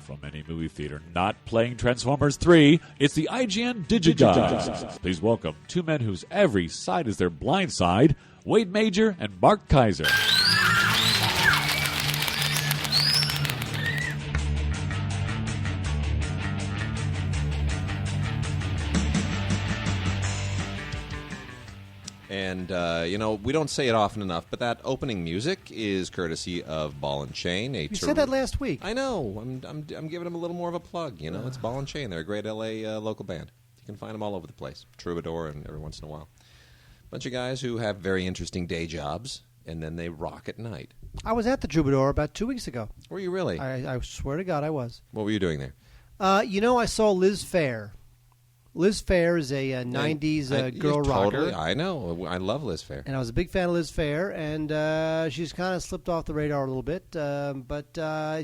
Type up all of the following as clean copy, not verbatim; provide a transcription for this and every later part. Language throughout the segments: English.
From any movie theater not playing Transformers 3, it's the IGN Digigods. Please welcome two men whose every side is their blind side, Wade Major and Mark Kaiser. And, we don't say it often enough, but that opening music is courtesy of Ball and Chain. You said that last week. I know. I'm giving them a little more of a plug. It's Ball and Chain. They're a great L.A. Local band. You can find them all over the place. Troubadour and every once in a while. Bunch of guys who have very interesting day jobs, and then they rock at night. I was at the Troubadour about 2 weeks ago. Were you really? I swear to God I was. What were you doing there? I saw Liz Phair. Liz Phair is a 90s girl rocker. I know. I love Liz Phair. And I was a big fan of Liz Phair, and she's kind of slipped off the radar a little bit. But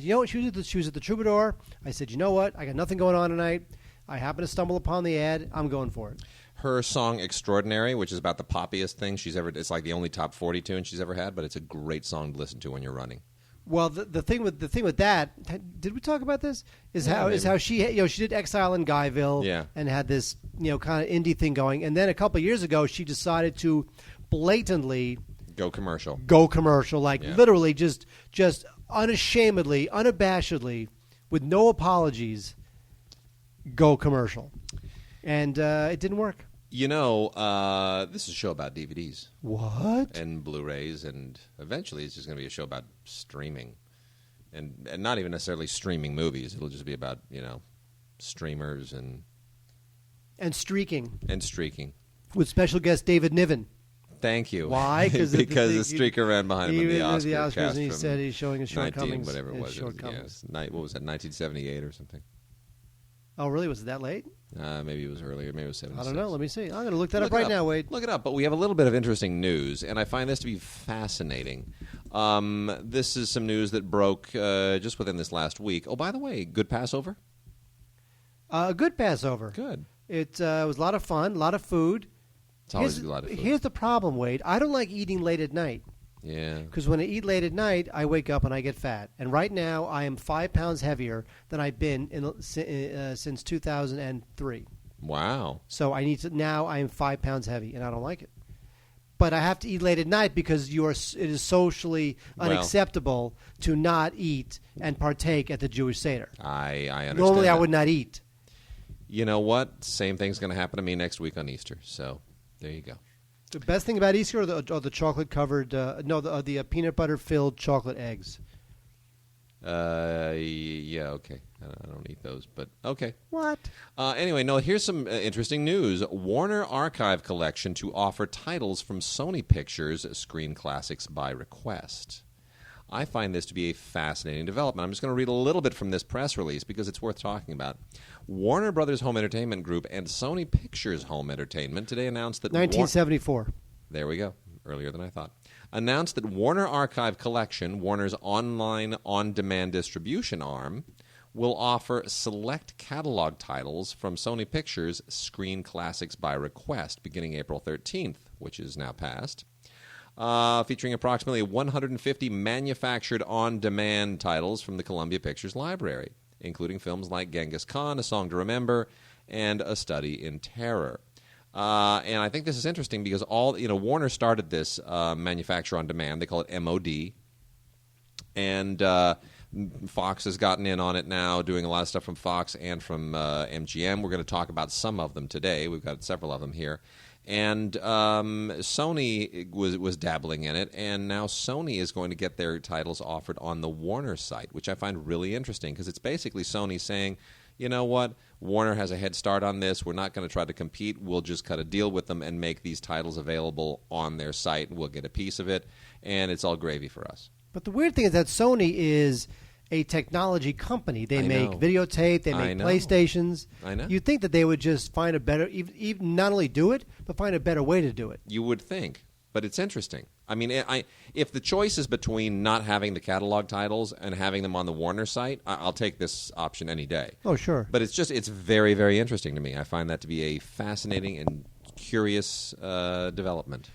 she was at the Troubadour. I said, you know what? I got nothing going on tonight. I happened to stumble upon the ad. I'm going for it. Her song Extraordinary, which is about the poppiest thing she's ever... It's like the only top 40 tune she's ever had, but it's a great song to listen to when you're running. Well, the thing with that, did we talk about this? Is how she she did Exile in Guyville, and had this kind of indie thing going, and then a couple of years ago she decided to blatantly go commercial, literally just unashamedly, unabashedly, with no apologies, go commercial, and it didn't work. This is a show about DVDs. What? And Blu-rays, and eventually it's just going to be a show about streaming. And not even necessarily streaming movies. It'll just be about, streamers and streaking. And streaking. With special guest David Niven. Thank you. Why? Because the streaker ran behind him in the Oscars. And he said he's showing his shortcomings. Whatever it was. What was that, 1978 or something? Oh, really? Was it that late? Maybe it was earlier. Maybe it was 76. I don't know. Let me see. I'm going to look that up right now, Wade. Look it up. But we have a little bit of interesting news, and I find this to be fascinating. This is some news that broke just within this last week. Oh, by the way, good Passover? Good Passover. Good. It was a lot of fun, a lot of food. It's always a lot of food. Here's the problem, Wade. I don't like eating late at night. Yeah. Because when I eat late at night, I wake up and I get fat. And right now, I am 5 pounds heavier than I've been since 2003. Wow. So now I am 5 pounds heavy, and I don't like it. But I have to eat late at night because it is socially unacceptable to not eat and partake at the Jewish Seder. I understand. Normally, I would not eat. You know what? Same thing's going to happen to me next week on Easter. So there you go. The best thing about Easter are the chocolate-covered, the peanut butter-filled chocolate eggs. Yeah, okay. I don't eat those, but okay. What? Anyway, here's some interesting news. Warner Archive Collection to offer titles from Sony Pictures Screen Classics by request. I find this to be a fascinating development. I'm just going to read a little bit from this press release because it's worth talking about. Warner Brothers Home Entertainment Group and Sony Pictures Home Entertainment today announced that... 1974. There we go. Earlier than I thought. Announced that Warner Archive Collection, Warner's online on-demand distribution arm, will offer select catalog titles from Sony Pictures Screen Classics by request beginning April 13th, which is now passed. Featuring approximately 150 manufactured on-demand titles from the Columbia Pictures library, including films like Genghis Khan, A Song to Remember, and A Study in Terror. And I think this is interesting because Warner started this manufacture on demand. They call it MOD. And Fox has gotten in on it now, doing a lot of stuff from Fox and from MGM. We're going to talk about some of them today. We've got several of them here. And Sony was dabbling in it, and now Sony is going to get their titles offered on the Warner site, which I find really interesting because it's basically Sony saying, you know what, Warner has a head start on this. We're not going to try to compete. We'll just cut a deal with them and make these titles available on their site, and we'll get a piece of it, and it's all gravy for us. But the weird thing is that Sony is a technology company. They make videotape, they make PlayStations. I know. You'd think that they would just find a better, even not only do it, but find a better way to do it. You would think, but it's interesting. I mean, if the choice is between not having the catalog titles and having them on the Warner site, I'll take this option any day. Oh, sure. But it's very, very interesting to me. I find that to be a fascinating and curious development.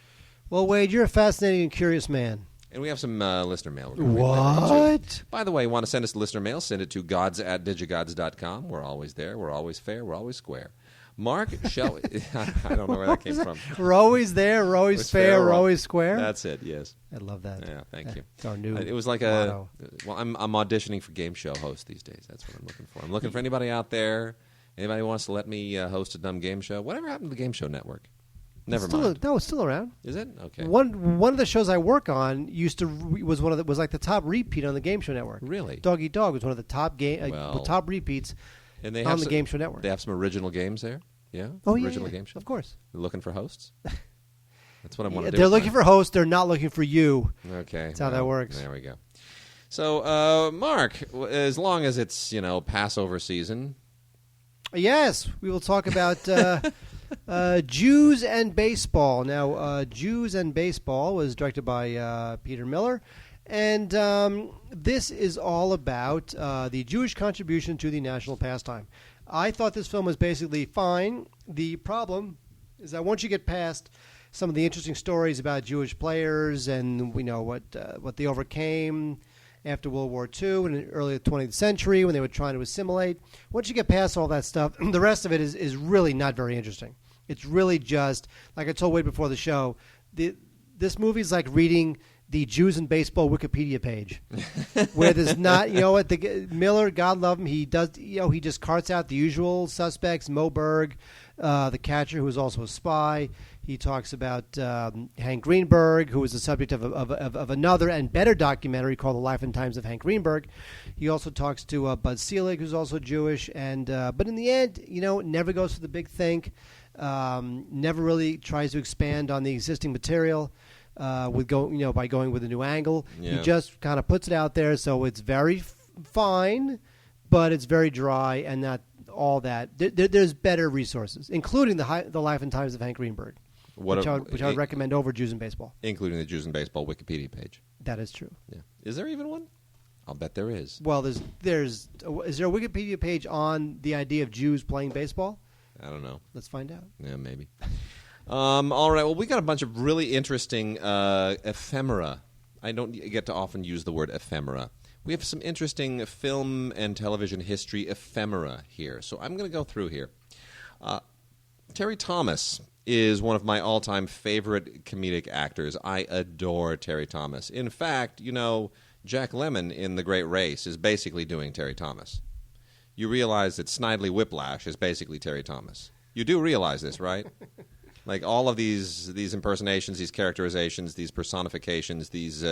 Well, Wade, you're a fascinating and curious man. And we have some listener mail. What? By the way, you want to send us listener mail, send it to gods@digigods.com. We're always there. We're always fair. We're always square. Mark, shall we? I don't know where that came from. We're always there. We're always fair. We're always square. That's it, yes. I love that. Yeah, thank you. It's our new It was like motto. Well, I'm auditioning for game show host these days. That's what I'm looking for. I'm looking for anybody out there. Anybody who wants to let me host a dumb game show. Whatever happened to the Game Show Network? Never mind. No, it's still around. Is it? Okay. One of the shows I work on was like the top repeat on the Game Show Network. Really? Dog Eat Dog was one of the top top repeats and they on the Game Show Network. They have some original games there. Yeah. Oh, original yeah. game show. Of course. They're looking for hosts. That's what I want to do. They're looking for hosts. They're not looking for you. Okay. That's how that works. There we go. So, Mark, as long as it's Passover season. Yes, we will talk about Jews and Baseball. Now, Jews and Baseball was directed by Peter Miller, and this is all about the Jewish contribution to the national pastime. I thought this film was basically fine. The problem is that once you get past some of the interesting stories about Jewish players and what they overcame after World War II and in the early 20th century when they were trying to assimilate. Once you get past all that stuff, the rest of it is really not very interesting. It's really just, like I told Wade before the show, this movie is like reading the Jews and Baseball Wikipedia page, where there's not, Miller, God love him, he does, he just carts out the usual suspects, Mo Berg, the catcher who is also a spy. He talks about Hank Greenberg, who was the subject of another and better documentary called The Life and Times of Hank Greenberg. He also talks to Bud Selig, who's also Jewish, and but in the end, never goes for the big think. Never really tries to expand on the existing material by going with a new angle. Yeah. He just kind of puts it out there, so it's very fine, but it's very dry and not all that. There's better resources, including the Life and Times of Hank Greenberg. Which I would recommend over Jews and Baseball. Including the Jews and Baseball Wikipedia page. That is true. Yeah. Is there even one? I'll bet there is. Well, is there a Wikipedia page on the idea of Jews playing baseball? I don't know. Let's find out. Yeah, maybe. All right. Well, we got a bunch of really interesting ephemera. I don't get to often use the word ephemera. We have some interesting film and television history ephemera here. So I'm going to go through here. Terry Thomas is one of my all-time favorite comedic actors. I adore Terry Thomas. In fact, Jack Lemmon in The Great Race is basically doing Terry Thomas. You realize that Snidely Whiplash is basically Terry Thomas. You do realize this, right? Like all of these impersonations, these characterizations, these personifications, these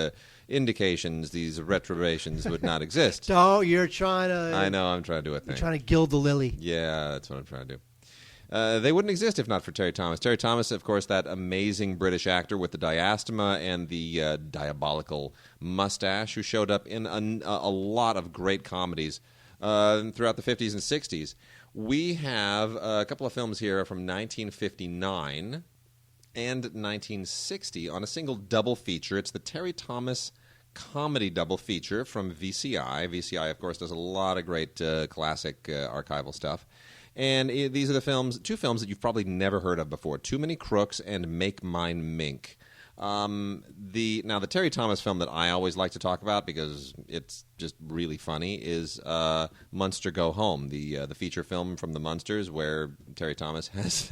indications, these retrobations would not exist. No, you're trying to... I know, I'm trying to do a thing. You're trying to gild the lily. Yeah, that's what I'm trying to do. They wouldn't exist if not for Terry Thomas. Terry Thomas, of course, that amazing British actor with the diastema and the diabolical mustache who showed up in a lot of great comedies throughout the 50s and 60s. We have a couple of films here from 1959 and 1960 on a single double feature. It's the Terry Thomas comedy double feature from VCI. VCI, of course, does a lot of great classic archival stuff. And these are the two films that you've probably never heard of before: Too Many Crooks and Make Mine Mink. The Terry Thomas film that I always like to talk about because it's just really funny is Munster Go Home, the feature film from the Munsters where Terry Thomas has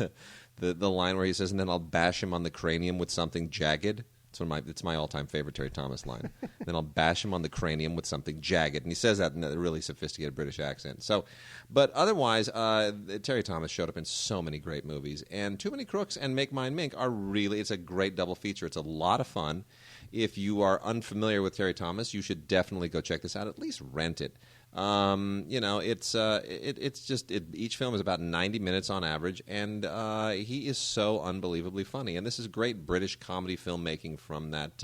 the line where he says, "And then I'll bash him on the cranium with something jagged." It's my all-time favorite Terry Thomas line. Then I'll bash him on the cranium with something jagged. And he says that in a really sophisticated British accent. But otherwise, Terry Thomas showed up in so many great movies. And Too Many Crooks and Make Mine Mink it's a great double feature. It's a lot of fun. If you are unfamiliar with Terry Thomas, you should definitely go check this out. At least rent it. Each film is about 90 minutes on average, and he is so unbelievably funny. And this is great British comedy filmmaking from that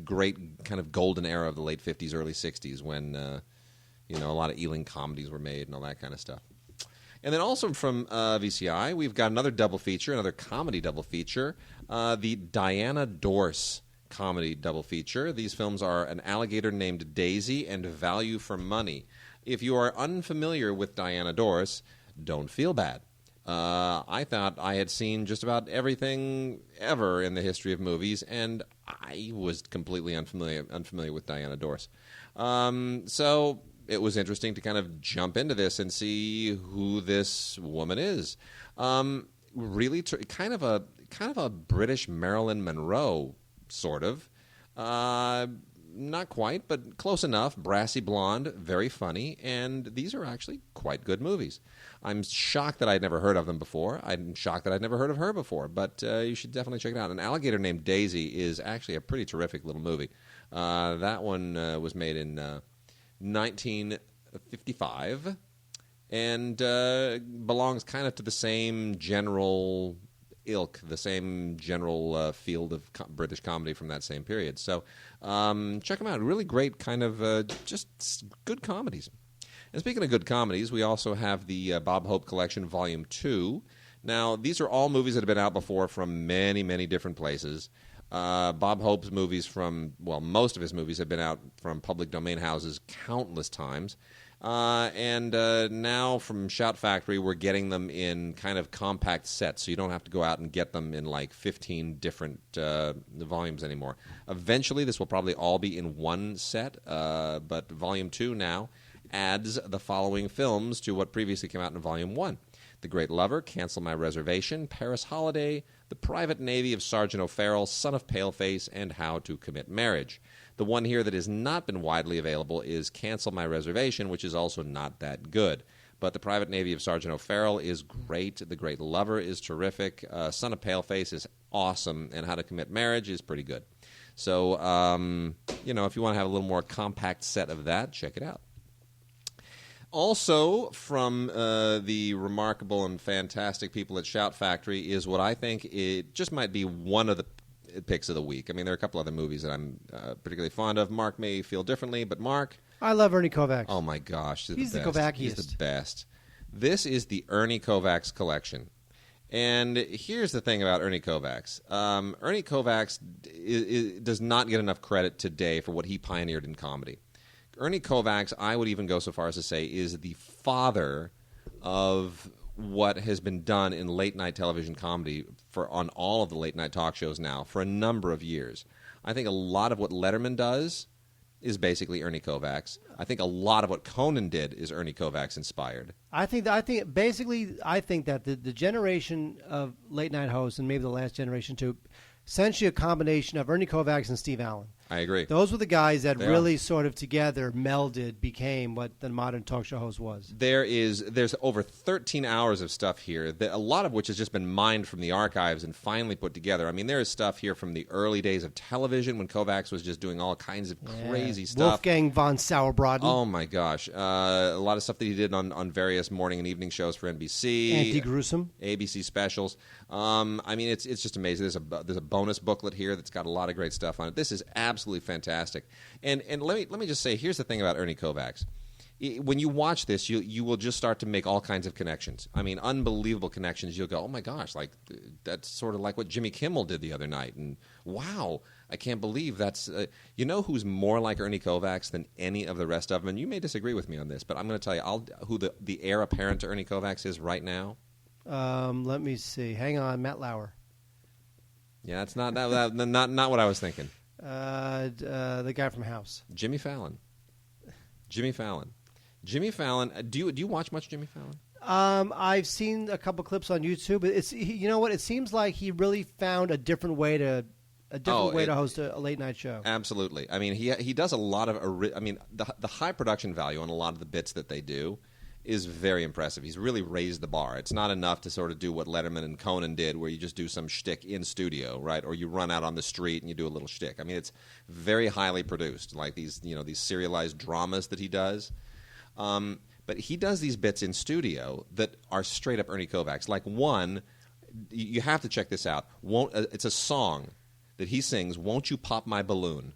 great kind of golden era of the late 50s, early 60s when a lot of Ealing comedies were made and all that kind of stuff. And then also from VCI, we've got another double feature, another comedy double feature, the Diana Dorse comedy double feature. These films are An Alligator Named Daisy and Value for Money. If you are unfamiliar with Diana Dorse, don't feel bad, I thought I had seen just about everything ever in the history of movies, and I was completely unfamiliar with Diana Dorse. So it was interesting to kind of jump into this and see who this woman is. Really, kind of a British Marilyn Monroe, sort of. Not quite, but close enough. Brassy blonde, very funny, and these are actually quite good movies. I'm shocked that I'd never heard of them before. I'm shocked that I'd never heard of her before, but you should definitely check it out. An Alligator Named Daisy is actually a pretty terrific little movie. That one was made in 1955 and belongs kind of to the same general ilk, the same general field of British comedy from that same period. So check them out. Really great kind of just good comedies. And speaking of good comedies, we also have the Bob Hope Collection Volume 2. Now, these are all movies that have been out before from many, many different places. Bob Hope's movies most of his movies have been out from public domain houses countless times. And now from Shout Factory, we're getting them in kind of compact sets, so you don't have to go out and get them in like 15 different volumes anymore. Eventually, this will probably all be in one set, but Volume 2 now adds the following films to what previously came out in Volume 1. The Great Lover, Cancel My Reservation, Paris Holiday, The Private Navy of Sergeant O'Farrell, Son of Paleface, and How to Commit Marriage. The one here that has not been widely available is Cancel My Reservation, which is also not that good. But The Private Navy of Sergeant O'Farrell is great. The Great Lover is terrific. Son of Paleface is awesome. And How to Commit Marriage is pretty good. So, if you want to have a little more compact set of that, check it out. Also, from the remarkable and fantastic people at Shout Factory is what I think it just might be one of the picks of the week. I mean, there are a couple other movies that I'm particularly fond of. Mark may feel differently, but Mark... I love Ernie Kovacs. Oh, my gosh. He's the Kovaciest. He's the best. This is the Ernie Kovacs collection. And here's the thing about Ernie Kovacs. Ernie Kovacs does not get enough credit today for what he pioneered in comedy. Ernie Kovacs, I would even go so far as to say, is the father of what has been done in late-night television comedy on all of the late-night talk shows now for a number of years. I think a lot of what Letterman does is basically Ernie Kovacs. I think a lot of what Conan did is Ernie Kovacs inspired. I think that the generation of late-night hosts, and maybe the last generation too, essentially a combination of Ernie Kovacs and Steve Allen. I agree. Those were the guys that really sort of together melded, became what the modern talk show host was. There's over 13 hours of stuff here, a lot of which has just been mined from the archives and finally put together. I mean, there is stuff here from the early days of television when Kovacs was just doing all kinds of crazy stuff. Wolfgang von Sauerbraten. Oh, my gosh. A lot of stuff that he did on various morning and evening shows for NBC. Andy Gruesome. ABC specials. I mean, it's just amazing. There's a bonus booklet here that's got a lot of great stuff on it. This is absolutely fantastic. And let me just say, here's the thing about Ernie Kovacs. When you watch this, you will just start to make all kinds of connections. I mean, unbelievable connections. You'll go, oh my gosh, like that's sort of like what Jimmy Kimmel did the other night. And wow, I can't believe that's. You know who's more like Ernie Kovacs than any of the rest of them? And you may disagree with me on this, but I'm going to tell you who the heir apparent to Ernie Kovacs is right now. Let me see. Hang on, Matt Lauer. Yeah, it's not not what I was thinking. The guy from House. Jimmy Fallon. Jimmy Fallon. Do you watch much Jimmy Fallon? I've seen a couple clips on YouTube. You know what? It seems like he really found a different way to host a late night show. Absolutely. I mean, he does a lot of. The high production value on a lot of the bits that they do is very impressive. He's really raised the bar. It's not enough to sort of do what Letterman and Conan did, where you just do some shtick in studio, right? Or you run out on the street and you do a little shtick. I mean, it's very highly produced, like these serialized dramas that he does. But he does these bits in studio that are straight up Ernie Kovacs. Like one, you have to check this out. It's a song that he sings, "Won't You Pop My Balloon?"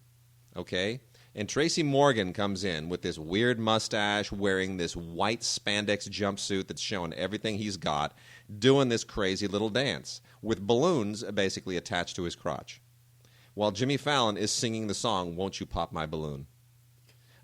Okay? And Tracy Morgan comes in with this weird mustache, wearing this white spandex jumpsuit that's showing everything he's got, doing this crazy little dance with balloons basically attached to his crotch, while Jimmy Fallon is singing the song, "Won't You Pop My Balloon?"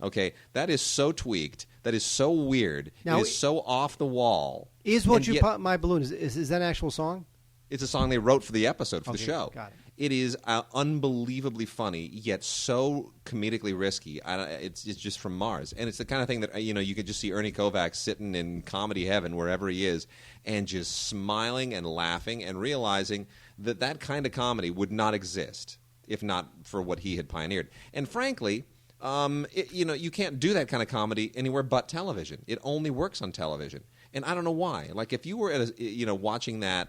Okay, that is so tweaked. That is so weird. Now, it is so off the wall. Is What You Pop My Balloon, is that an actual song? It's a song they wrote for the episode, for the show. Got it. It is unbelievably funny, yet so comedically risky. It's just from Mars. And it's the kind of thing that, you could just see Ernie Kovacs sitting in comedy heaven, wherever he is, and just smiling and laughing and realizing that kind of comedy would not exist if not for what he had pioneered. And frankly, you can't do that kind of comedy anywhere but television. It only works on television. And I don't know why. Like, if you were watching that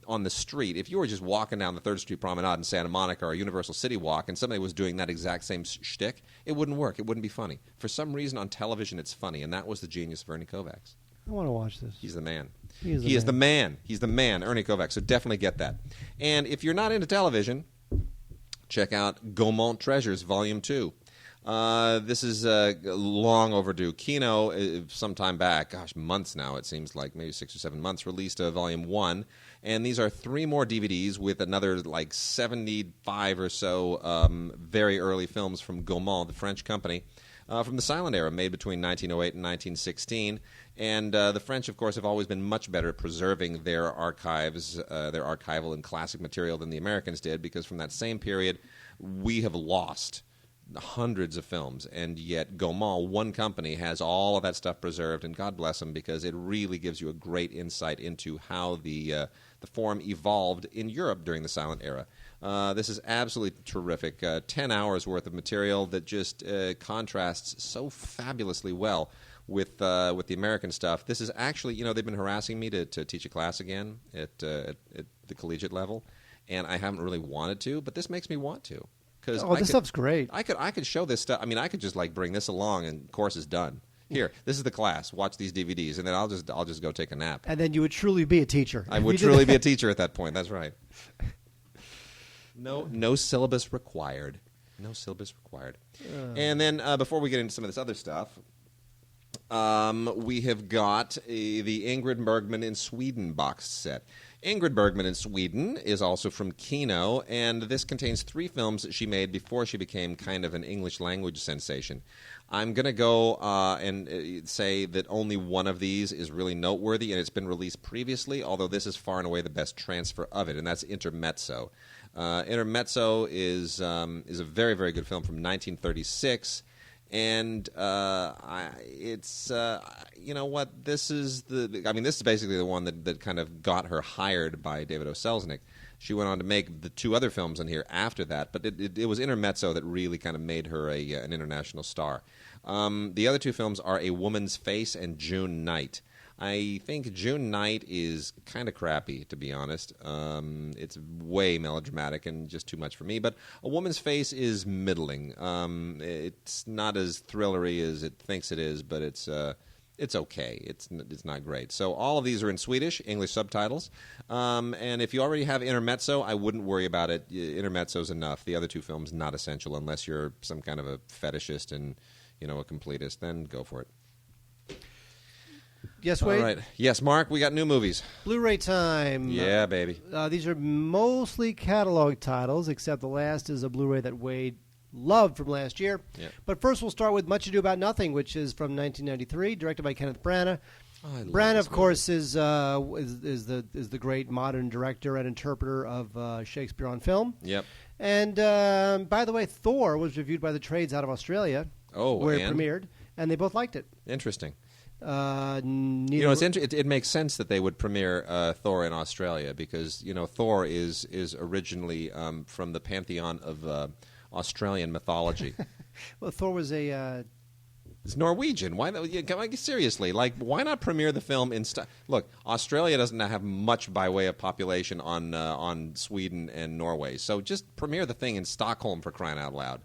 on the street, if you were just walking down the 3rd Street Promenade in Santa Monica or Universal City Walk and somebody was doing that exact same shtick, it wouldn't work. It wouldn't be funny. For some reason on television it's funny, and that was the genius of Ernie Kovacs. I want to watch this. He's the man. He is the man. He's the man, Ernie Kovacs. So definitely get that. And if you're not into television, check out Gaumont Treasures Volume 2. This is long overdue. Kino, some time back, months now, it seems like, maybe 6 or 7 months, released Volume 1. And these are 3 more DVDs with another 75 or so very early films from Gaumont, the French company, from the silent era, made between 1908 and 1916. And the French, of course, have always been much better at preserving their archives, their archival and classic material than the Americans did, because from that same period, we have lost hundreds of films, and yet Gaumont, one company, has all of that stuff preserved, and God bless them, because it really gives you a great insight into how the form evolved in Europe during the silent era. This is absolutely terrific. 10 hours worth of material that just contrasts so fabulously well with the American stuff. This is actually, they've been harassing me to teach a class again at the collegiate level, and I haven't really wanted to, but this makes me want to. This stuff's great. I could show this stuff. I mean, I could just bring this along, and course is done. Here, this is the class. Watch these DVDs, and then I'll just go take a nap. And then you would truly be a teacher. I would truly be a teacher at that point. That's right. No syllabus required. No syllabus required. And then before we get into some of this other stuff, we have got the Ingrid Bergman in Sweden box set. Ingrid Bergman in Sweden is also from Kino, and this contains 3 films that she made before she became kind of an English language sensation. I'm going to go and say that only one of these is really noteworthy, and it's been released previously, although this is far and away the best transfer of it, and that's Intermezzo. Intermezzo is a very, very good film from 1936. And it's you know what, this is basically the one that kind of got her hired by David O. Selznick. She went on to make the 2 other films in here after that, but it was Intermezzo that really kind of made her an international star. The other 2 films are A Woman's Face and June Night. I think June Night is kind of crappy, to be honest. It's way melodramatic and just too much for me. But A Woman's Face is middling. It's not as thrillery as it thinks it is, but it's okay. It's not great. So all of these are in Swedish, English subtitles. And if you already have Intermezzo, I wouldn't worry about it. Intermezzo's enough. The other 2 films, not essential unless you're some kind of a fetishist and a completist. Then go for it. Yes, Wade? All right. Yes, Mark, we got new movies. Blu-ray time. Yeah, baby. These are mostly catalog titles, except the last is a Blu-ray that Wade loved from last year. Yeah. But first we'll start with Much Ado About Nothing, which is from 1993, directed by Kenneth Branagh. Branagh, of course, is the great modern director and interpreter of Shakespeare on film. Yep. And by the way, Thor was reviewed by the trades out of Australia, where it premiered, and they both liked it. Interesting. It makes sense that they would premiere Thor in Australia because Thor is originally from the pantheon of Australian mythology. Well, Thor was it's Norwegian. Why? Seriously, why not premiere the film in? Look, Australia doesn't have much by way of population on Sweden and Norway, so just premiere the thing in Stockholm, for crying out loud.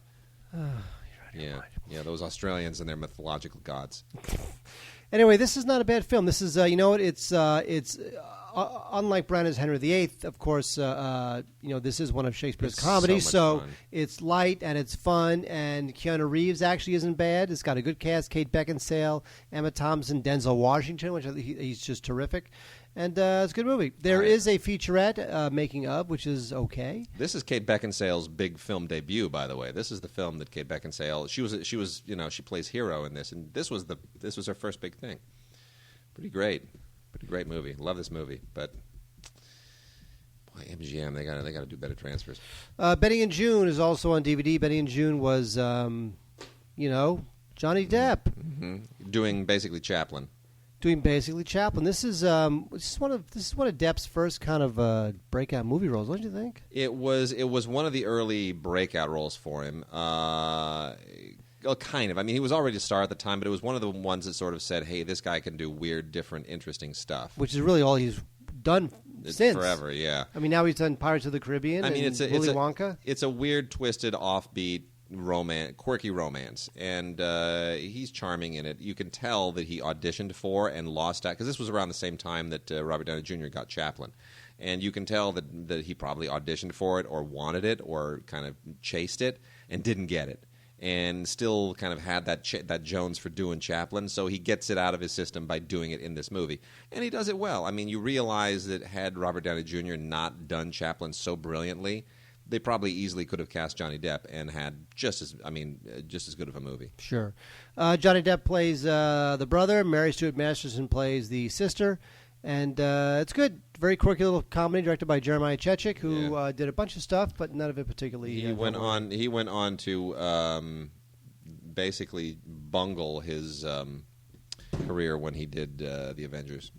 Yeah, those Australians and their mythological gods. Anyway, this is not a bad film. This is, it's unlike Branagh's Henry VIII, of course, this is one of Shakespeare's comedies, so it's light and it's fun, and Keanu Reeves actually isn't bad. It's got a good cast, Kate Beckinsale, Emma Thompson, Denzel Washington, which he's just terrific. And it's a good movie. There is a featurette making of, which is okay. This is Kate Beckinsale's big film debut, by the way. This is the film that Kate Beckinsale she plays hero in this, and this was her first big thing. Pretty great movie. Love this movie, but boy, MGM they got to do better transfers. Betty and June is also on DVD. Betty and June was Johnny Depp doing basically Chaplin. This is one of Depp's first kind of breakout movie roles, don't you think? It was one of the early breakout roles for him. Kind of. I mean, he was already a star at the time, but it was one of the ones that sort of said, "Hey, this guy can do weird, different, interesting stuff." Which is really all he's done since forever. Yeah. I mean, now he's done Pirates of the Caribbean. I mean, it's Willy Wonka. It's a weird, twisted, offbeat quirky romance, and he's charming in it. You can tell that he auditioned for and lost out, because this was around the same time that Robert Downey Jr. got Chaplin, and you can tell that he probably auditioned for it or wanted it or kind of chased it and didn't get it, and still kind of had that Jones for doing Chaplin, so he gets it out of his system by doing it in this movie, and he does it well. I mean, you realize that had Robert Downey Jr. not done Chaplin so brilliantly, they probably easily could have cast Johnny Depp and had just as good of a movie. Sure. Johnny Depp plays the brother. Mary Stuart Masterson plays the sister. And it's good. Very quirky little comedy directed by Jeremiah Chechik, who did a bunch of stuff, but none of it particularly. He went on to basically bungle his career when he did the Avengers.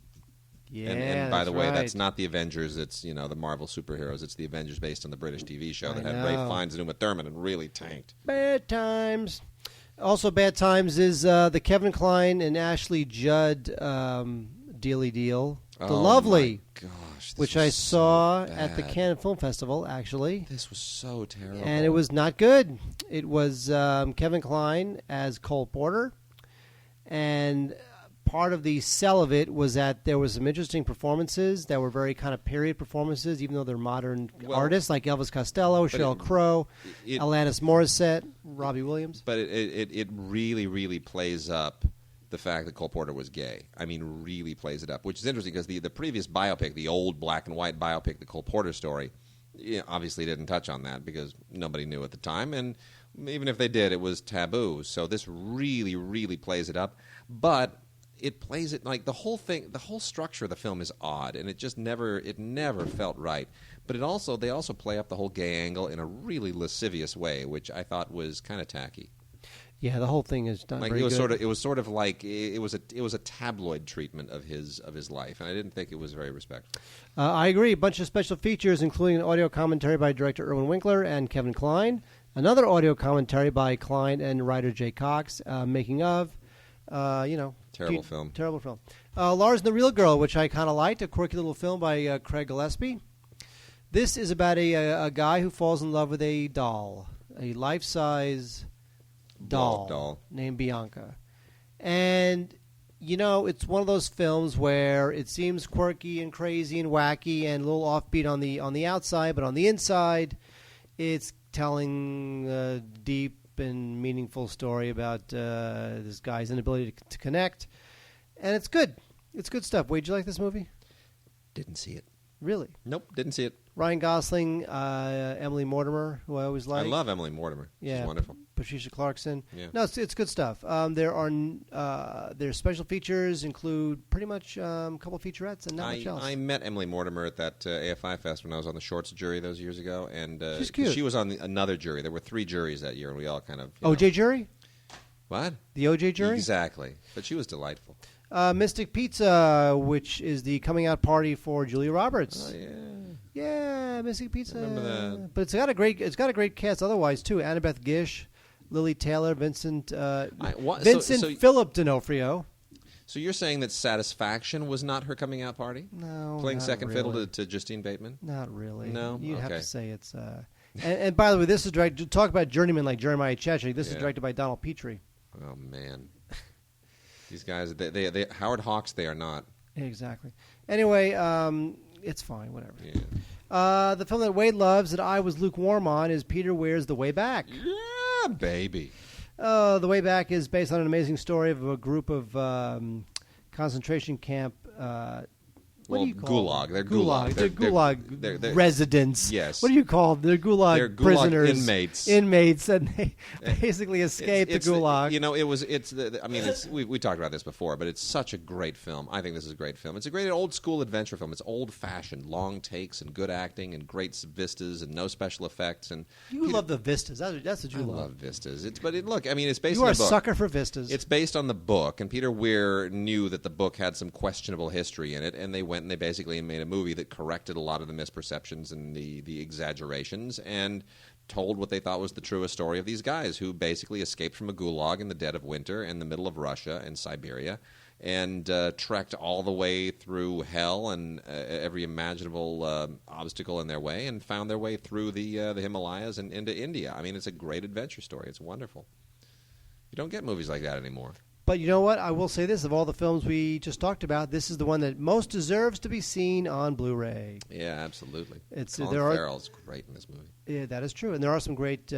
Yeah, and by the way, right. That's not the Avengers. It's the Marvel superheroes. It's the Avengers based on the British TV show that had Ralph Fiennes and Uma Thurman and really tanked. Bad times. Also, bad times is the Kevin Kline and Ashley Judd Dealy Deal. The Lovely. My gosh, which I saw so at the Cannes Film Festival, actually. This was so terrible. And it was not good. It was Kevin Kline as Cole Porter, and part of the sell of it was that there was some interesting performances that were very kind of period performances, even though they're modern artists like Elvis Costello, Sheryl Crow, Alanis Morissette, Robbie Williams. But it really, really plays up the fact that Cole Porter was gay. I mean, really plays it up, which is interesting because the previous biopic, the old black and white biopic, the Cole Porter story, obviously didn't touch on that because nobody knew at the time, and even if they did, it was taboo. So this really, really plays it up. But it plays it like the whole structure of the film is odd, and it never felt right. But they also play up the whole gay angle in a really lascivious way, which I thought was kind of tacky. Yeah, the whole thing is done very good. It was sort of like it was a tabloid treatment of his life, and I didn't think it was very respectful. I agree. A bunch of special features, including an audio commentary by director Irwin Winkler and Kevin Kline, another audio commentary by Kline and writer Jay Cox, making of. Terrible film. Lars and the Real Girl, which I kind of liked, a quirky little film by Craig Gillespie. This is about a guy who falls in love with a doll, a life-size doll named Bianca. And, it's one of those films where it seems quirky and crazy and wacky and a little offbeat on the outside, but on the inside, it's telling a deep and meaningful story about this guy's inability to connect. And it's good. It's good stuff. Wade, did you like this movie? Didn't see it. Really? Nope, didn't see it. Ryan Gosling, Emily Mortimer, who I always like. I love Emily Mortimer. Yeah, she's wonderful. Patricia Clarkson. Yeah. No, it's good stuff. Their special features include pretty much a couple featurettes and not much else. I met Emily Mortimer at that AFI Fest when I was on the Shorts jury those years ago, and she's cute. She was on another jury. There were 3 juries that year, and we all kind of OJ jury. What? The OJ jury. Exactly, but she was delightful. Mystic Pizza, which is the coming out party for Julia Roberts. Oh yeah. Yeah, Mystic Pizza. I remember that. But it's got a great cast otherwise too. Annabeth Gish, Lily Taylor, Vincent Philip D'Onofrio. So you're saying that Satisfaction was not her coming out party? No, playing second really. fiddle to Justine Bateman? Not really. No, you'd have okay. to say it's. And by the way, this is directed. Talk about journeyman like Jeremiah Chechik. This is directed by Donald Petrie. Oh man, these guys, they Howard Hawks. They are not exactly. Anyway, it's fine. Whatever. Yeah. The film that Wade loves that I was lukewarm on is Peter Weir's The Way Back. Yeah, baby. The Way Back is based on an amazing story of a group of concentration camp What do you call gulag. them? They're gulag. They're gulag they're residents. Yes. What do you call them? They're gulag prisoners. Inmates. Inmates, and they basically escaped the gulag. We talked about this before, but it's such a great film. I think this is a great film. It's a great old-school adventure film. It's old-fashioned, long takes and good acting and great vistas and no special effects. And you love the vistas. That's what you love. I love vistas. It's based on the book. You are a sucker for vistas. It's based on the book, and Peter Weir knew that the book had some questionable history in it, and they went and they basically made a movie that corrected a lot of the misperceptions and the exaggerations and told what they thought was the truest story of these guys who basically escaped from a gulag in the dead of winter in the middle of Russia and Siberia and trekked all the way through hell and every imaginable obstacle in their way and found their way through the Himalayas and into India. I mean, it's a great adventure story. It's wonderful. You don't get movies like that anymore. But you know what? I will say this. Of all the films we just talked about, this is the one that most deserves to be seen on Blu-ray. Yeah, absolutely. Colin Farrell's great in this movie. Yeah, that is true. And there are some great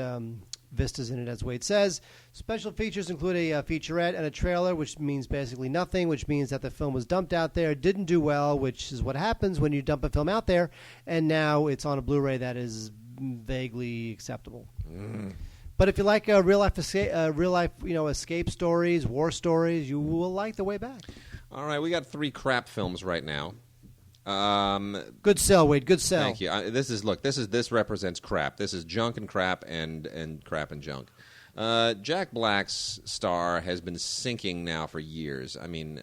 vistas in it, as Wade says. Special features include a featurette and a trailer, which means basically nothing, which means that the film was dumped out there, didn't do well, which is what happens when you dump a film out there, and now it's on a Blu-ray that is vaguely acceptable. But if you like real life, escape stories, war stories, you will like The Way Back. All right, we got 3 crap films right now. Good sell, Wade. Good sell. Thank you. This represents crap. This is junk and crap and crap and junk. Jack Black's star has been sinking now for years. I mean,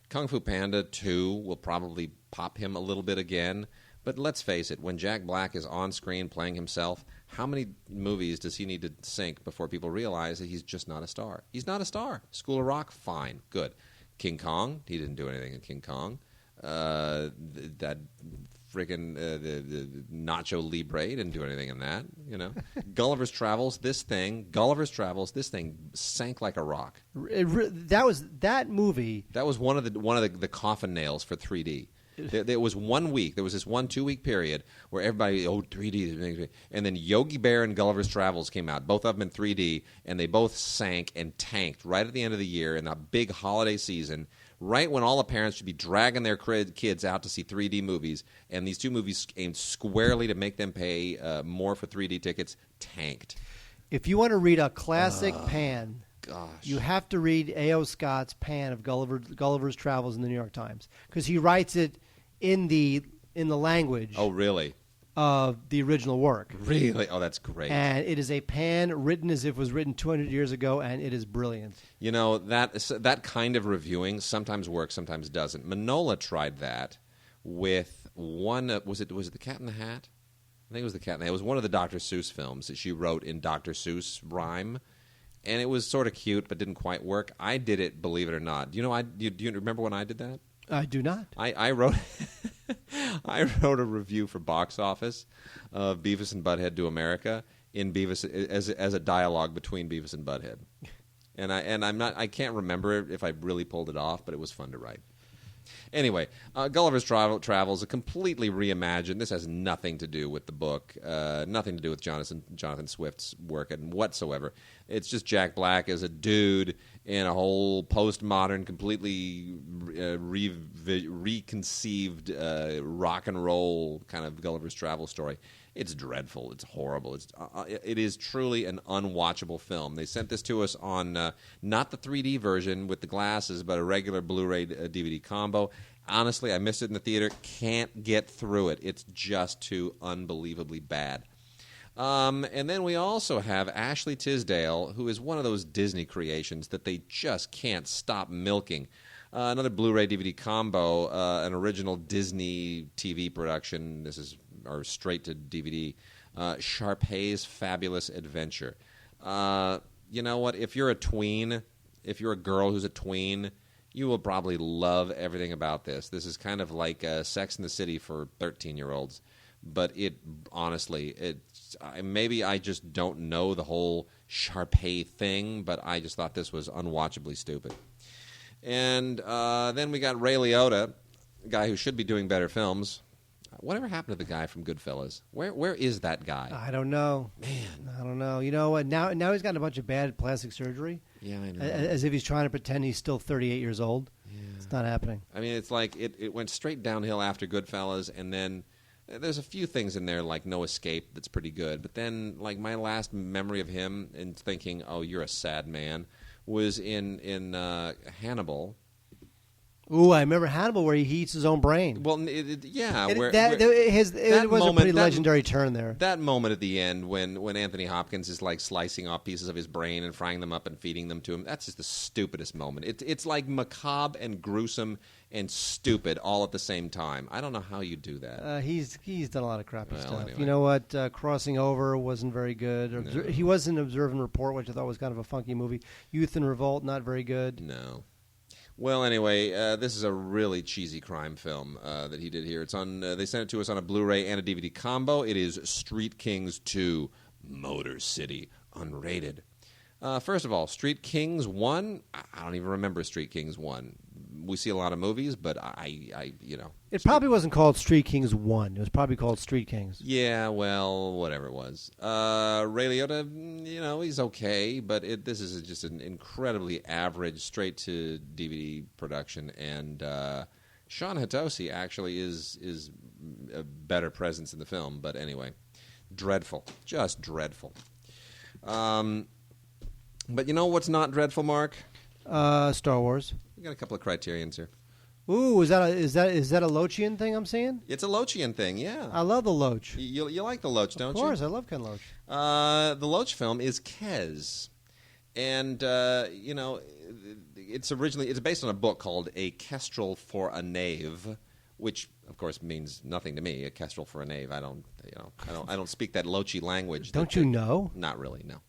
Kung Fu Panda 2 will probably pop him a little bit again. But let's face it, when Jack Black is on screen playing himself, how many movies does he need to sink before people realize that he's just not a star? He's not a star. School of Rock, fine, good. King Kong, he didn't do anything in King Kong. That friggin' the Nacho Libre didn't do anything in that. Gulliver's Travels, this thing sank like a rock. That movie. That was one of the coffin nails for 3D. There was 1 week. There was this 2-week period where everybody, 3D. And then Yogi Bear and Gulliver's Travels came out, both of them in 3D, and they both sank and tanked right at the end of the year in a big holiday season, right when all the parents should be dragging their kids out to see 3D movies. And these 2 movies aimed squarely to make them pay more for 3D tickets, tanked. If you want to read a classic Pan... Gosh. You have to read A.O. Scott's Pan of Gulliver's Travels in the New York Times because he writes it in the language. Oh, really? Of the original work. Really? Oh, that's great. And it is a Pan written as if it was written 200 years ago, and it is brilliant. That kind of reviewing sometimes works, sometimes doesn't. Manola tried that with one. Was it The Cat in the Hat? I think it was The Cat in the Hat. It was one of the Dr. Seuss films that she wrote in Dr. Seuss rhyme. And it was sort of cute, but didn't quite work. I did it, believe it or not. Do you remember when I did that? I do not. I wrote I wrote a review for Box Office of Beavis and Butthead Do America in Beavis as a dialogue between Beavis and Butthead. And I can't remember if I really pulled it off, but it was fun to write. Anyway, Gulliver's Travels, a completely reimagined. This has nothing to do with the book, nothing to do with Jonathan Swift's work and whatsoever. It's just Jack Black as a dude in a whole postmodern, completely reconceived rock and roll kind of Gulliver's Travel story. It's dreadful. It's horrible. It is truly an unwatchable film. They sent this to us on not the 3D version with the glasses, but a regular Blu-ray DVD combo. Honestly, I missed it in the theater. Can't get through it. It's just too unbelievably bad. And then we also have Ashley Tisdale, who is one of those Disney creations that they just can't stop milking. Another Blu-ray DVD combo, an original Disney TV production. This is straight to DVD. Sharpay's Fabulous Adventure. You know what? If you're a tween, if you're a girl who's a tween, you will probably love everything about this. This is kind of like Sex in the City for 13-year-olds. But maybe I just don't know the whole Sharpay thing, but I just thought this was unwatchably stupid. And then we got Ray Liotta, a guy who should be doing better films. Whatever happened to the guy from Goodfellas? Where is that guy? I don't know. Man. I don't know. You know what? Now he's got a bunch of bad plastic surgery. Yeah, I know. As if he's trying to pretend he's still 38 years old. Yeah. It's not happening. I mean, it's like it went straight downhill after Goodfellas, and then there's a few things in there like No Escape that's pretty good. But then, like, my last memory of him and thinking, oh, you're a sad man, was in Hannibal. Ooh, I remember Hannibal where he eats his own brain. Well, yeah. It was a pretty legendary turn there. That moment at the end when Anthony Hopkins is like slicing off pieces of his brain and frying them up and feeding them to him, that's just the stupidest moment. It's like macabre and gruesome and stupid all at the same time. I don't know how you do that. He's done a lot of crappy stuff. Anyway. You know what? Crossing Over wasn't very good. No. He was in Observe and Report, which I thought was kind of a funky movie. Youth in Revolt, not very good. No. Well, anyway, this is a really cheesy crime film that he did here. It's on. They sent it to us on a Blu-ray and a DVD combo. It is Street Kings 2, Motor City, unrated. First of all, Street Kings 1, I don't even remember Street Kings 1. We see a lot of movies, but I It probably wasn't called Street Kings 1. It was probably called Street Kings. Yeah, well, whatever it was. Ray Liotta, he's okay, but this is just an incredibly average straight-to-DVD production, and Sean Hatoshi actually is a better presence in the film, but anyway, dreadful, just dreadful. But you know what's not dreadful, Mark? Star Wars. We got a couple of criterions here. Ooh, is that a Loachian thing I'm seeing? It's a Loachian thing, yeah. I love the Loach. You like the Loach, don't you? Of course, I love Ken Loach. The Loach film is Kes, and it's based on a book called A Kestrel for a Knave, which of course means nothing to me. A kestrel for a knave. I don't speak that Loachy language. Don't you know? Not really, no.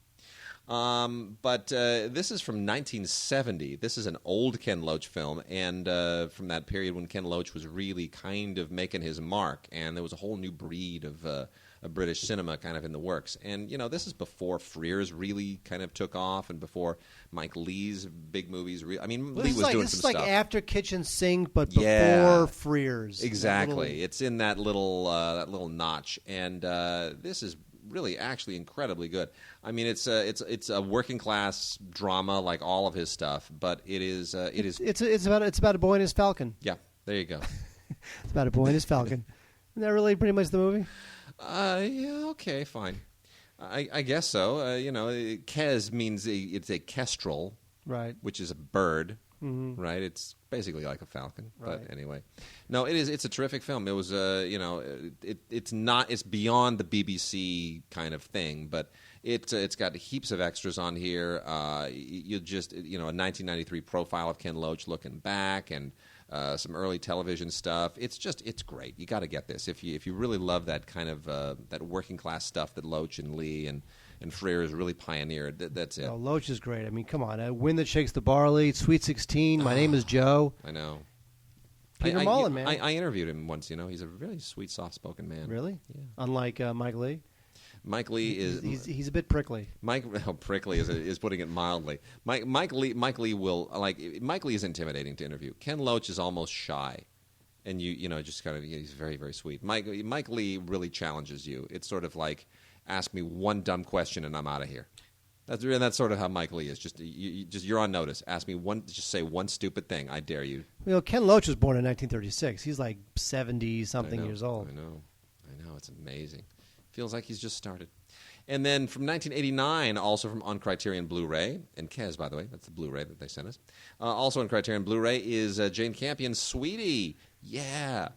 But this is from 1970. This is an old Ken Loach film, and from that period when Ken Loach was really kind of making his mark, and there was a whole new breed of British cinema kind of in the works. And, this is before Frears really kind of took off, and before Mike Lee's big movies. Lee was doing some stuff. This is like after Kitchen Sink, but before Frears. Exactly. It's in that little notch, and this is really actually incredibly good. I mean, it's a working class drama like all of his stuff, but it's about a boy and his falcon. Yeah, there you go. It's about a boy and his falcon. Isn't that really pretty much the movie? Yeah, okay, fine. I guess so. Kes means it's a kestrel, right? Which is a bird. Mm-hmm. Right, it's basically like a falcon, right. But anyway, no, it is. It's a terrific film. It was, it's not. It's beyond the BBC kind of thing, but it's got heaps of extras on here. You just, a 1993 profile of Ken Loach looking back, and some early television stuff. It's great. You got to get this if you really love that kind of that working class stuff that Loach and Lee and Frears really pioneered. That's it. Oh, Loach is great. I mean, come on. Wind That Shakes the Barley, Sweet 16, My Name is Joe. I know. Peter Mullen, man. I interviewed him once. He's a really sweet, soft-spoken man. Really? Yeah. Unlike Mike Lee? Mike Lee is... He's a bit prickly. Prickly is putting it mildly. Mike Lee Mike Lee is intimidating to interview. Ken Loach is almost shy. And just kind of, he's very, very sweet. Mike Lee really challenges you. It's sort of like, ask me one dumb question and I'm out of here. That's sort of how Mike Lee is. You're on notice. Ask me just say one stupid thing. I dare you. Ken Loach was born in 1936. He's like 70-something years old. I know. It's amazing. Feels like he's just started. And then from 1989, also on Criterion Blu-ray, and Kes, by the way, that's the Blu-ray that they sent us. Also on Criterion Blu-ray is Jane Campion's Sweetie. Yeah.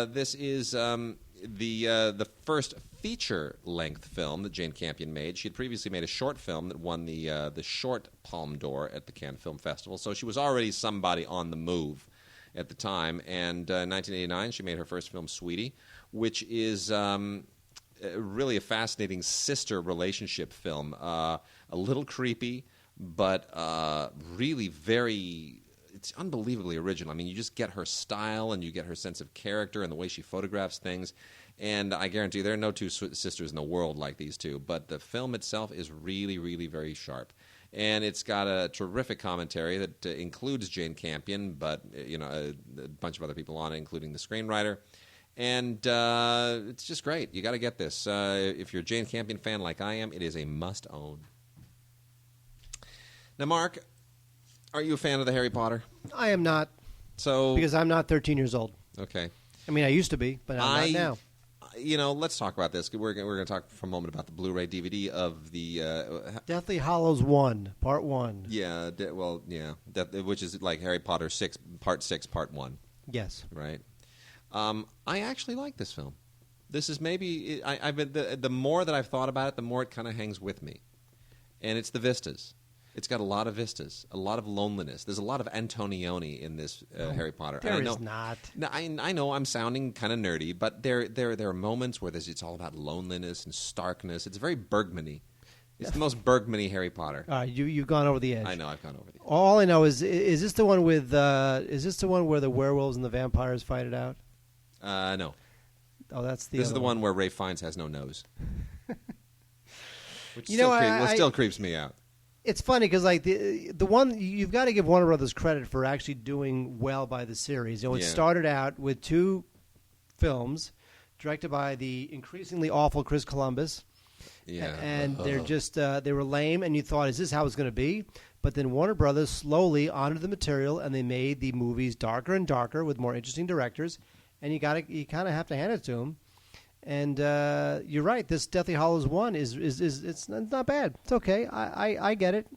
This is the first feature-length film that Jane Campion made. She had previously made a short film that won the Short Palme d'Or at the Cannes Film Festival, so she was already somebody on the move at the time. And in 1989, she made her first film, Sweetie, which is really a fascinating sister relationship film. A little creepy, but really very... It's unbelievably original. I mean, you just get her style and you get her sense of character and the way she photographs things. And I guarantee you there are no two sisters in the world like these two. But the film itself is really, really very sharp. And it's got a terrific commentary that includes Jane Campion, but a bunch of other people on it, including the screenwriter. And it's just great. You got to get this. If you're a Jane Campion fan like I am, it is a must-own. Now, Mark, are you a fan of the Harry Potter? I am not. So because I'm not 13 years old. Okay. I mean, I used to be, but I'm not now. You know, let's talk about this. We're going to talk for a moment about the Blu-ray DVD of the Deathly Hallows 1, Part 1. Yeah, which is like Harry Potter 6, Part 6, Part 1. Yes. Right. I actually like this film. This is maybe I've been the more that I've thought about it, the more it kind of hangs with me, and it's the vistas. It's got a lot of vistas, a lot of loneliness. There's a lot of Antonioni in this Harry Potter. There is not. No, I know I'm sounding kind of nerdy, but there are moments where it's all about loneliness and starkness. It's very Bergman-y. It's the most Bergman-y Harry Potter. You've gone over the edge. I know I've gone over the edge. All I know is this the one with is this the one where the werewolves and the vampires fight it out? No. Oh, that's the. This is the one where Ralph Fiennes has no nose, which still creeps me out. It's funny because like the one you've got to give Warner Brothers credit for actually doing well by the series. It started out with 2 films directed by the increasingly awful Chris Columbus. Yeah, and they're just they were lame, and you thought, is this how it's going to be? But then Warner Brothers slowly honored the material, and they made the movies darker and darker with more interesting directors. And you kind of have to hand it to them. And you're right. This Deathly Hallows 1 is it's not bad. It's okay. I get it.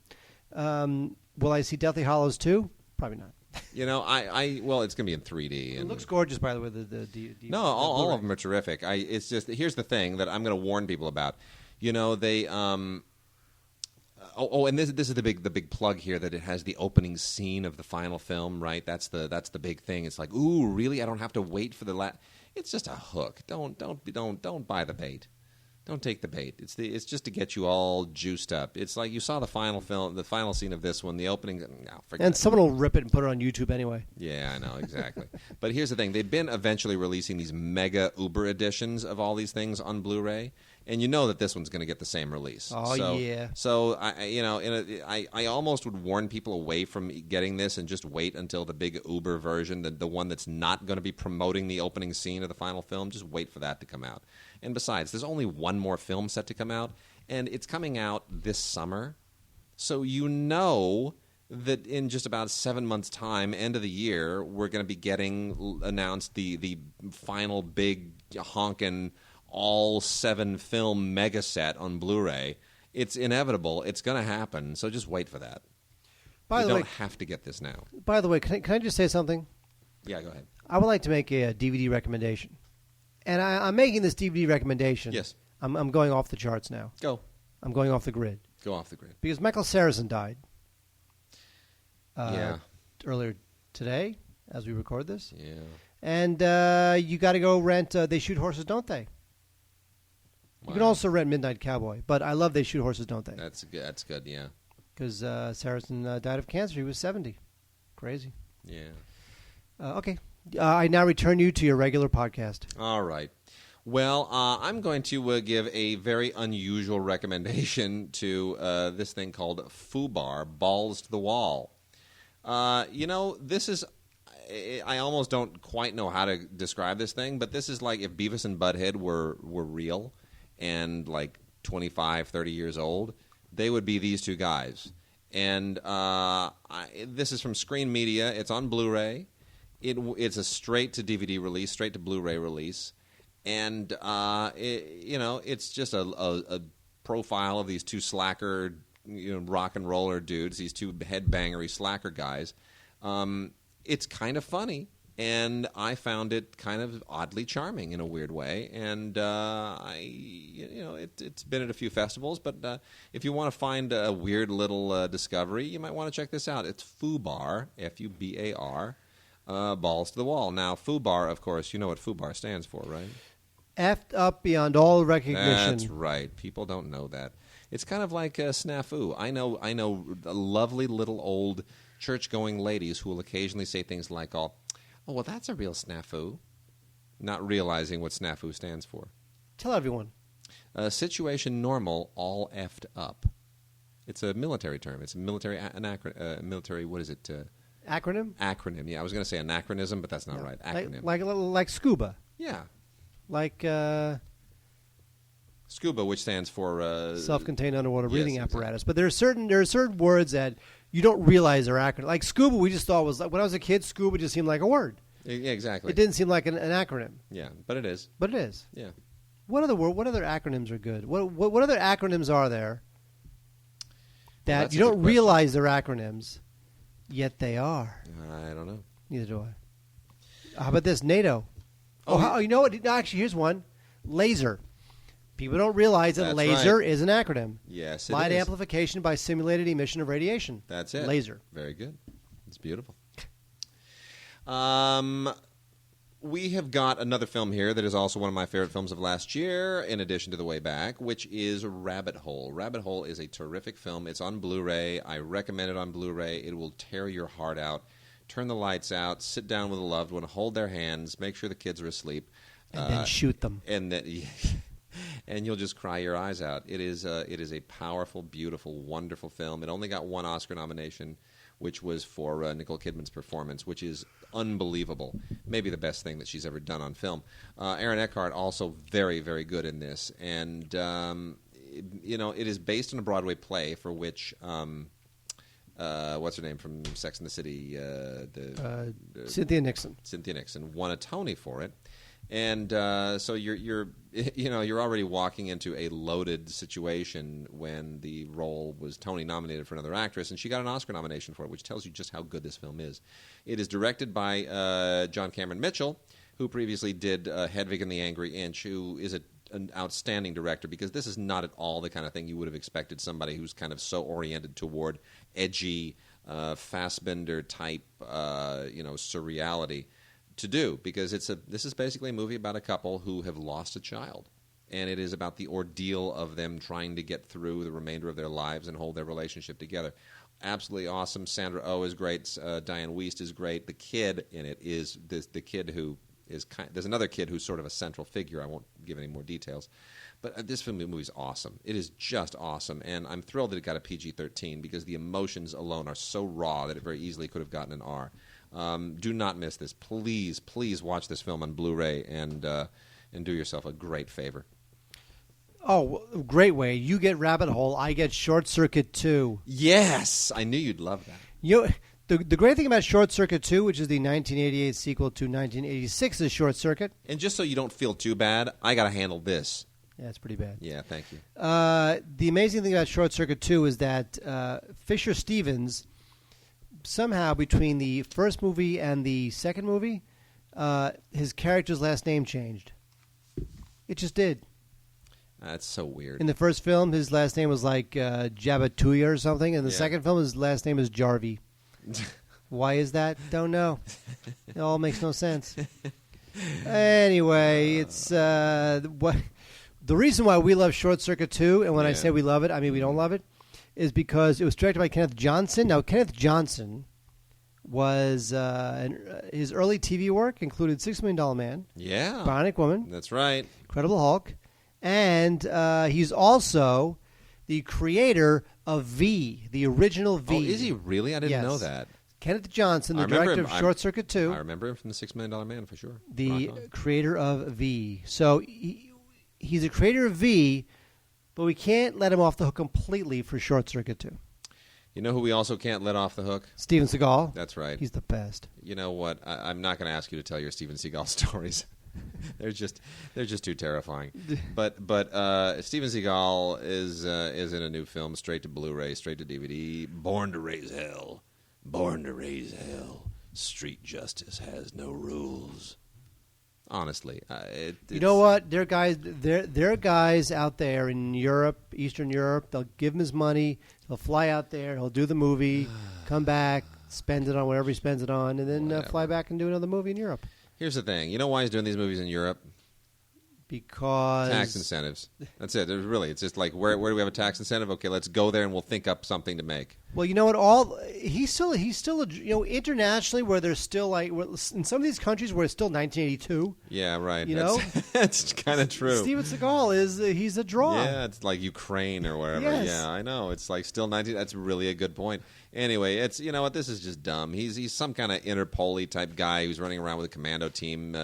Will I see Deathly Hallows 2? Probably not. You know, well, it's going to be in 3D. It looks gorgeous, by the way. No, all of them are terrific. It's just here's the thing that I'm going to warn people about. You know, they and this is the big plug here, that it has the opening scene of the final film, right? That's the big thing. It's like, ooh, really? I don't have to wait for the It's just a hook. Don't buy the bait. Don't take the bait. It's just to get you all juiced up. It's like you saw the final film, the final scene of this one, the opening. No, forget and someone will rip it and put it on YouTube anyway. Yeah, I know, exactly. But here's the thing: they've been eventually releasing these mega uber editions of all these things on Blu-ray, and you know that this one's going to get the same release. Yeah. So I almost would warn people away from getting this and just wait until the big uber version, the one that's not going to be promoting the opening scene of the final film. Just wait for that to come out. And besides, there's only one more film set to come out, and it's coming out this summer. So you know that in just about 7 months' time, end of the year, we're going to be getting announced the final big honkin' all 7 film mega set on Blu-ray. It's inevitable. It's going to happen. So just wait for that. You don't have to get this now. By the way, can I just say something? Yeah, go ahead. I would like to make a DVD recommendation. And I'm making this DVD recommendation. Yes. I'm going off the charts now. Go. I'm going off the grid. Go off the grid. Because Michael Sarrazin died. Yeah. Earlier today, as we record this. Yeah. And you got to go rent They Shoot Horses, Don't They? Wow. You can also rent Midnight Cowboy. But I love They Shoot Horses, Don't They? That's good, yeah. Because Sarrazin died of cancer. He was 70. Crazy. Yeah. Okay. I now return you to your regular podcast. All right. Well, I'm going to give a very unusual recommendation to this thing called FUBAR, Balls to the Wall. This is... I almost don't quite know how to describe this thing, but this is like if Beavis and Butthead were real and like 25, 30 years old, they would be these 2 guys. And this is from Screen Media. It's on Blu-ray. It's a straight-to-DVD release, straight-to-Blu-ray release. And, it's just a profile of these 2 slacker, rock and roller dudes, these 2 headbangery slacker guys. It's kind of funny, and I found it kind of oddly charming in a weird way. And it's been at a few festivals, but if you want to find a weird little discovery, you might want to check this out. It's FUBAR, FUBAR, Balls to the Wall. Now, FUBAR, of course, you know what FUBAR stands for, right? Effed up beyond all recognition. That's right. People don't know that. It's kind of like snafu. I know lovely little old church-going ladies who will occasionally say things like, oh, well, that's a real snafu, not realizing what snafu stands for. Tell everyone. Situation normal, all effed up. It's a military term. It's a military, military, what is it? Acronym? Acronym, yeah. I was going to say anachronism, but that's not right. Acronym. Like scuba. Yeah. Like SCUBA, which stands for self-contained underwater breathing apparatus. Exactly. But there are certain words that you don't realize are acronyms. Like scuba, we just thought was like when I was a kid, scuba just seemed like a word. Yeah, exactly. It didn't seem like an acronym. Yeah, but it is. But it is. Yeah. What other acronyms are good? What other acronyms are there that you don't realize they're acronyms, yet they are? I don't know. Neither do I. How about this? NATO. You know what? Actually, here's one. Laser. People don't realize that laser is an acronym. Yes, it Light is. amplification by simulated emission of radiation. That's it. Laser. Very good. It's beautiful. We have got another film here that is also one of my favorite films of last year, in addition to The Way Back, which is Rabbit Hole. Rabbit Hole is a terrific film. It's on Blu-ray. I recommend it on Blu-ray. It will tear your heart out. Turn the lights out. Sit down with a loved one. Hold their hands. Make sure the kids are asleep. And then shoot them. And you'll just cry your eyes out. It is a powerful, beautiful, wonderful film. It only got one Oscar nomination, which was for Nicole Kidman's performance, which is unbelievable. Maybe the best thing that she's ever done on film. Aaron Eckhart also very, very good in this. And, it is based on a Broadway play for which, what's her name from Sex and the City? Cynthia Nixon. Cynthia Nixon won a Tony for it. And so you're already walking into a loaded situation when the role was Tony nominated for another actress, and she got an Oscar nomination for it, which tells you just how good this film is. It is directed by John Cameron Mitchell, who previously did Hedwig and the Angry Inch, who is an outstanding director, because this is not at all the kind of thing you would have expected somebody who's kind of so oriented toward edgy, Fassbender type, surreality to do, because this is basically a movie about a couple who have lost a child, and it is about the ordeal of them trying to get through the remainder of their lives and hold their relationship together. Absolutely awesome. Sandra Oh is great. Diane Wiest is great. The kid in it is the kid who is there's another kid who's sort of a central figure. I won't give any more details, but this movie is awesome. It is just awesome, and I'm thrilled that it got a PG-13, because the emotions alone are so raw that it very easily could have gotten an R. Do not miss this. Please, please watch this film on Blu-ray and do yourself a great favor. Oh, great way. You get Rabbit Hole. I get Short Circuit 2. Yes! I knew you'd love that. The great thing about Short Circuit 2, which is the 1988 sequel to 1986's Short Circuit. And just so you don't feel too bad, I got to handle this. Yeah, it's pretty bad. Yeah, thank you. The amazing thing about Short Circuit 2 is that Fisher Stevens, somehow between the first movie and the second movie, his character's last name changed. It just did. That's so weird. In the first film, his last name was like Jabatuya or something. In the second film, his last name is Jarvie. Why is that? Don't know. It all makes no sense. Anyway, it's the reason why we love Short Circuit 2, and when I say we love it, I mean we don't love it, is because it was directed by Kenneth Johnson. Now, Kenneth Johnson was his early TV work included $6 Million Man, Bionic Woman, that's right, Incredible Hulk, and he's also the creator of V, the original V. Oh, is he really? I didn't know that. Kenneth Johnson, the director of Short Circuit 2. I remember him from the $6 Million Man for sure. The creator of V. So he's a creator of V, but we can't let him off the hook completely for Short Circuit 2. You know who we also can't let off the hook? Steven Seagal. That's right. He's the best. You know what? I'm not going to ask you to tell your Steven Seagal stories. they're just too terrifying. But Steven Seagal is in a new film, straight to Blu-ray, straight to DVD. Born to Raise Hell. Born to Raise Hell. Street justice has no rules. Honestly, you know what? There are guys out there in Europe, Eastern Europe. They'll give him his money. He'll fly out there. He'll do the movie, come back, spend it on whatever he spends it on, and then fly back and do another movie in Europe. Here's the thing. You know why he's doing these movies in Europe? Because tax incentives. That's it. It's just like where do we have a tax incentive? Okay, let's go there and we'll think up something to make. Well, you know what? He's still internationally where there's still like in some of these countries where it's still 1982. Yeah, right. That's kind of true. Steven Seagal he's a draw. Yeah, it's like Ukraine or wherever. Yes. Yeah, I know. It's like still 19. That's really a good point. Anyway, it's you know what? This is just dumb. He's some kind of Interpol-y type guy who's running around with a commando team.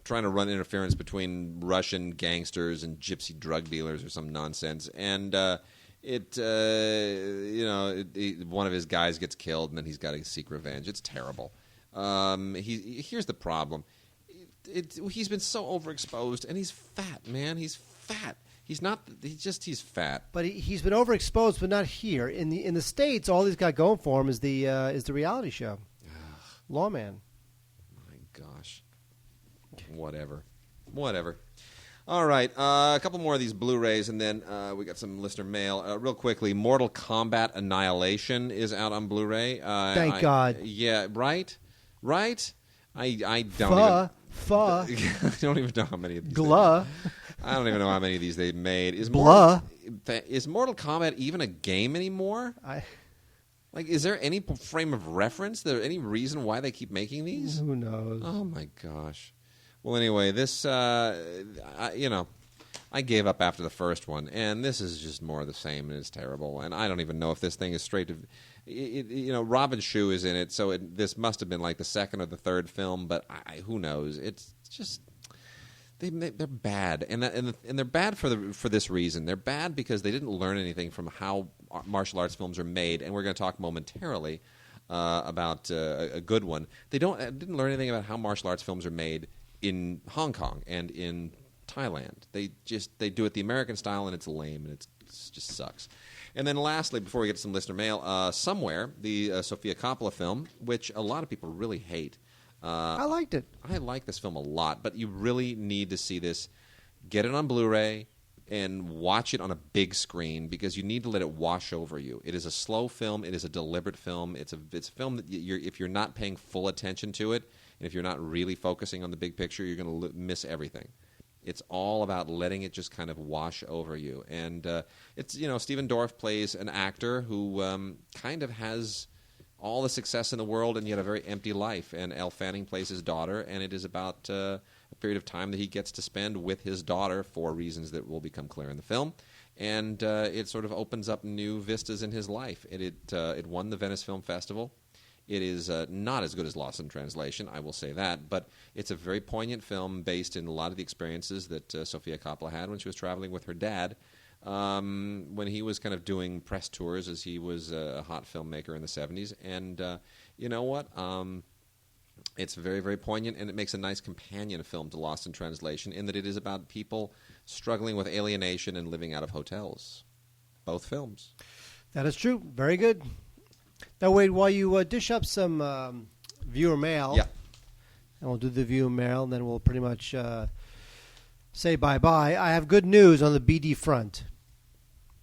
trying to run interference between Russian gangsters and gypsy drug dealers or some nonsense. And one of his guys gets killed, and then he's got to seek revenge. It's terrible. Here's the problem. He's been so overexposed, and he's fat, man. He's fat. He's not. He's fat. But he's been overexposed, but not here. In the States, all he's got going for him is the reality show, Lawman. My gosh. Whatever. All right, a couple more of these Blu-rays, and then we got some listener mail. Real quickly, Mortal Kombat Annihilation is out on Blu-ray. Thank God. Yeah, right. I don't I don't even know how many of these. Gluh. I don't even know how many of these they've made. Is Mortal Kombat even a game anymore? Is there any frame of reference? Is there any reason why they keep making these? Who knows? Oh my gosh. Well, anyway, this I gave up after the first one, and this is just more of the same, and it's terrible. And I don't even know if this thing is straight to. Robin Shou is in it, so this must have been like the second or the third film, but who knows? It's just. They're bad, and they're bad for this reason. They're bad because they didn't learn anything from how martial arts films are made, and we're going to talk momentarily about a good one. They didn't learn anything about how martial arts films are made in Hong Kong and in Thailand. They do it the American style, and it's lame, and it just sucks. And then lastly, before we get to some listener mail, Somewhere, the Sofia Coppola film, which a lot of people really hate. I liked it. I like this film a lot, but you really need to see this. Get it on Blu-ray and watch it on a big screen because you need to let it wash over you. It is a slow film. It is a deliberate film. It's a film that if you're not paying full attention to it, and if you're not really focusing on the big picture, you're going to miss everything. It's all about letting it just kind of wash over you. And it's Stephen Dorff plays an actor who kind of has all the success in the world and yet a very empty life. And Elle Fanning plays his daughter, and it is about a period of time that he gets to spend with his daughter for reasons that will become clear in the film. And it sort of opens up new vistas in his life. It won the Venice Film Festival. It is not as good as Lost in Translation, I will say that, but it's a very poignant film based in a lot of the experiences that Sofia Coppola had when she was traveling with her dad. When he was kind of doing press tours as he was a hot filmmaker in the 70s. And you know what? It's very, very poignant, and it makes a nice companion film to Lost in Translation in that it is about people struggling with alienation and living out of hotels. Both films. That is true. Very good. Now, Wade, while you dish up some viewer mail, yeah, and we'll do the viewer mail, and then we'll pretty much say bye-bye, I have good news on the BD front.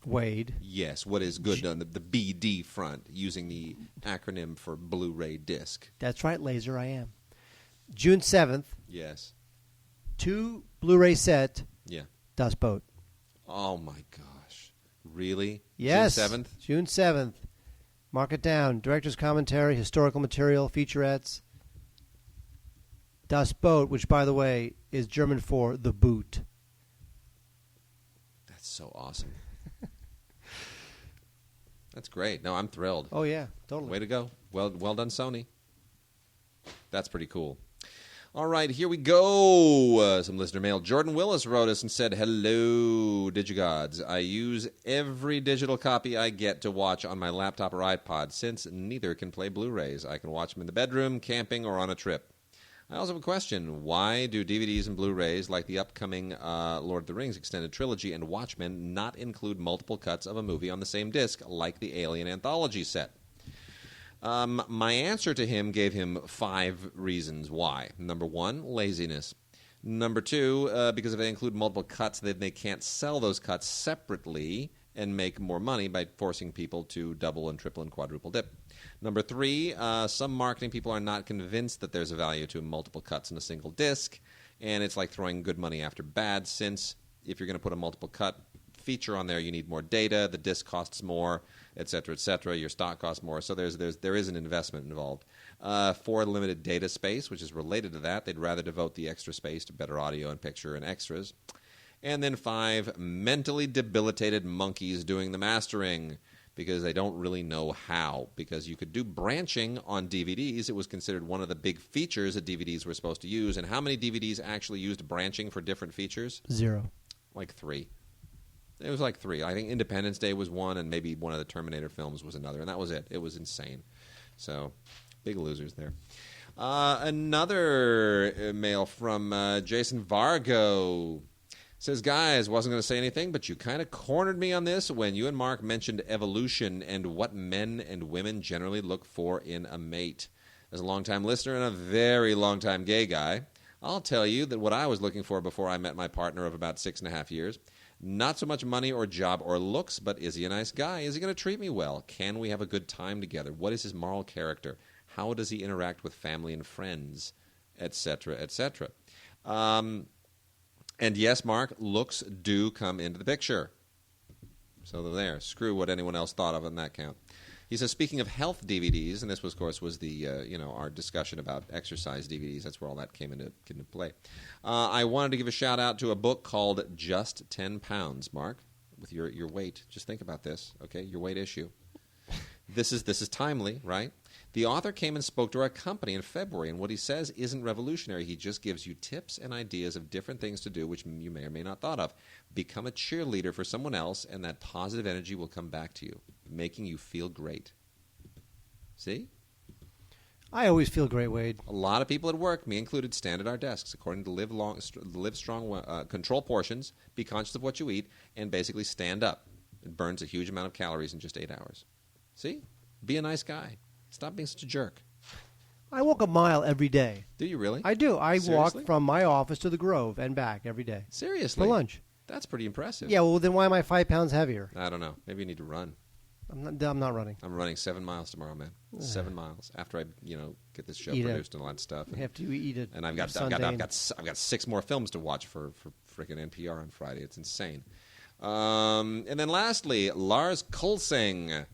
Wade. Yes, what is good on the BD front, using the acronym for Blu-ray disc. That's right, Laser, I am. June 7th. Yes. 2 Blu-ray set. Yeah. Das Boot. Oh, my gosh. Really? Yes. June 7th? June 7th. Mark it down. Director's commentary, historical material, featurettes. Das Boot, which, by the way, is German for the boot. That's so awesome. That's great. No, I'm thrilled. Oh, yeah, totally. Way to go. Well done, Sony. That's pretty cool. All right, here we go. Some listener mail. Jordan Willis wrote us and said, "Hello, Digigods. I use every digital copy I get to watch on my laptop or iPod, since neither can play Blu-rays. I can watch them in the bedroom, camping, or on a trip. I also have a question. Why do DVDs and Blu-rays, like the upcoming Lord of the Rings extended trilogy and Watchmen, not include multiple cuts of a movie on the same disc, like the Alien anthology set?" My answer to him gave him 5 reasons why. Number 1, laziness. Number 2, because if they include multiple cuts, then they can't sell those cuts separately and make more money by forcing people to double and triple and quadruple dip. Number 3, some marketing people are not convinced that there's a value to multiple cuts in a single disc, and it's like throwing good money after bad, since if you're going to put a multiple cut feature on there, you need more data, the disc costs more, et cetera, your stock costs more, so there is an investment involved. 4, limited data space, which is related to that. They'd rather devote the extra space to better audio and picture and extras. And then 5, mentally debilitated monkeys doing the mastering. because they don't really know how. Because you could do branching on DVDs. It was considered one of the big features that DVDs were supposed to use. And how many DVDs actually used branching for different features? 0. Like 3. It was like 3. I think Independence Day was one, and maybe one of the Terminator films was another, and that was it. It was insane. So, big losers there. Another mail from Jason Vargo. Says, guys, wasn't going to say anything, but you kind of cornered me on this when you and Mark mentioned evolution and what men and women generally look for in a mate. As a longtime listener and a very long-time gay guy, I'll tell you that what I was looking for before I met my partner of about 6.5 years, not so much money or job or looks, but is he a nice guy? Is he going to treat me well? Can we have a good time together? What is his moral character? How does he interact with family and friends? Etc., etc. And yes, Mark, looks do come into the picture. So they're there. Screw what anyone else thought of on that count. He says, speaking of health DVDs, and this, was, of course, was the our discussion about exercise DVDs. That's where all that came into play. I wanted to give a shout-out to a book called Just 10 Pounds, Mark, with your weight. Just think about this, okay, your weight issue. This is timely, right? The author came and spoke to our company in February, and what he says isn't revolutionary. He just gives you tips and ideas of different things to do, which you may or may not thought of. Become a cheerleader for someone else, and that positive energy will come back to you, making you feel great. See? I always feel great, Wade. A lot of people at work, me included, stand at our desks. According to Live Strong, control portions, be conscious of what you eat, and basically stand up. It burns a huge amount of calories in just 8 hours. See? Be a nice guy. Stop being such a jerk. I walk a mile every day. Do you really? I do. I Seriously? walk from my office to the Grove and back every day. Seriously? For lunch. That's pretty impressive. Yeah, well, then why am I 5 pounds heavier? I don't know. Maybe you need to run. I'm not running. I'm running 7 miles tomorrow, man. 7 miles after I, get this show Eat produced and all that stuff. You have to eat it. And I've got 6 more films to watch for freaking NPR on Friday. It's insane. And then lastly, Lars Kolsing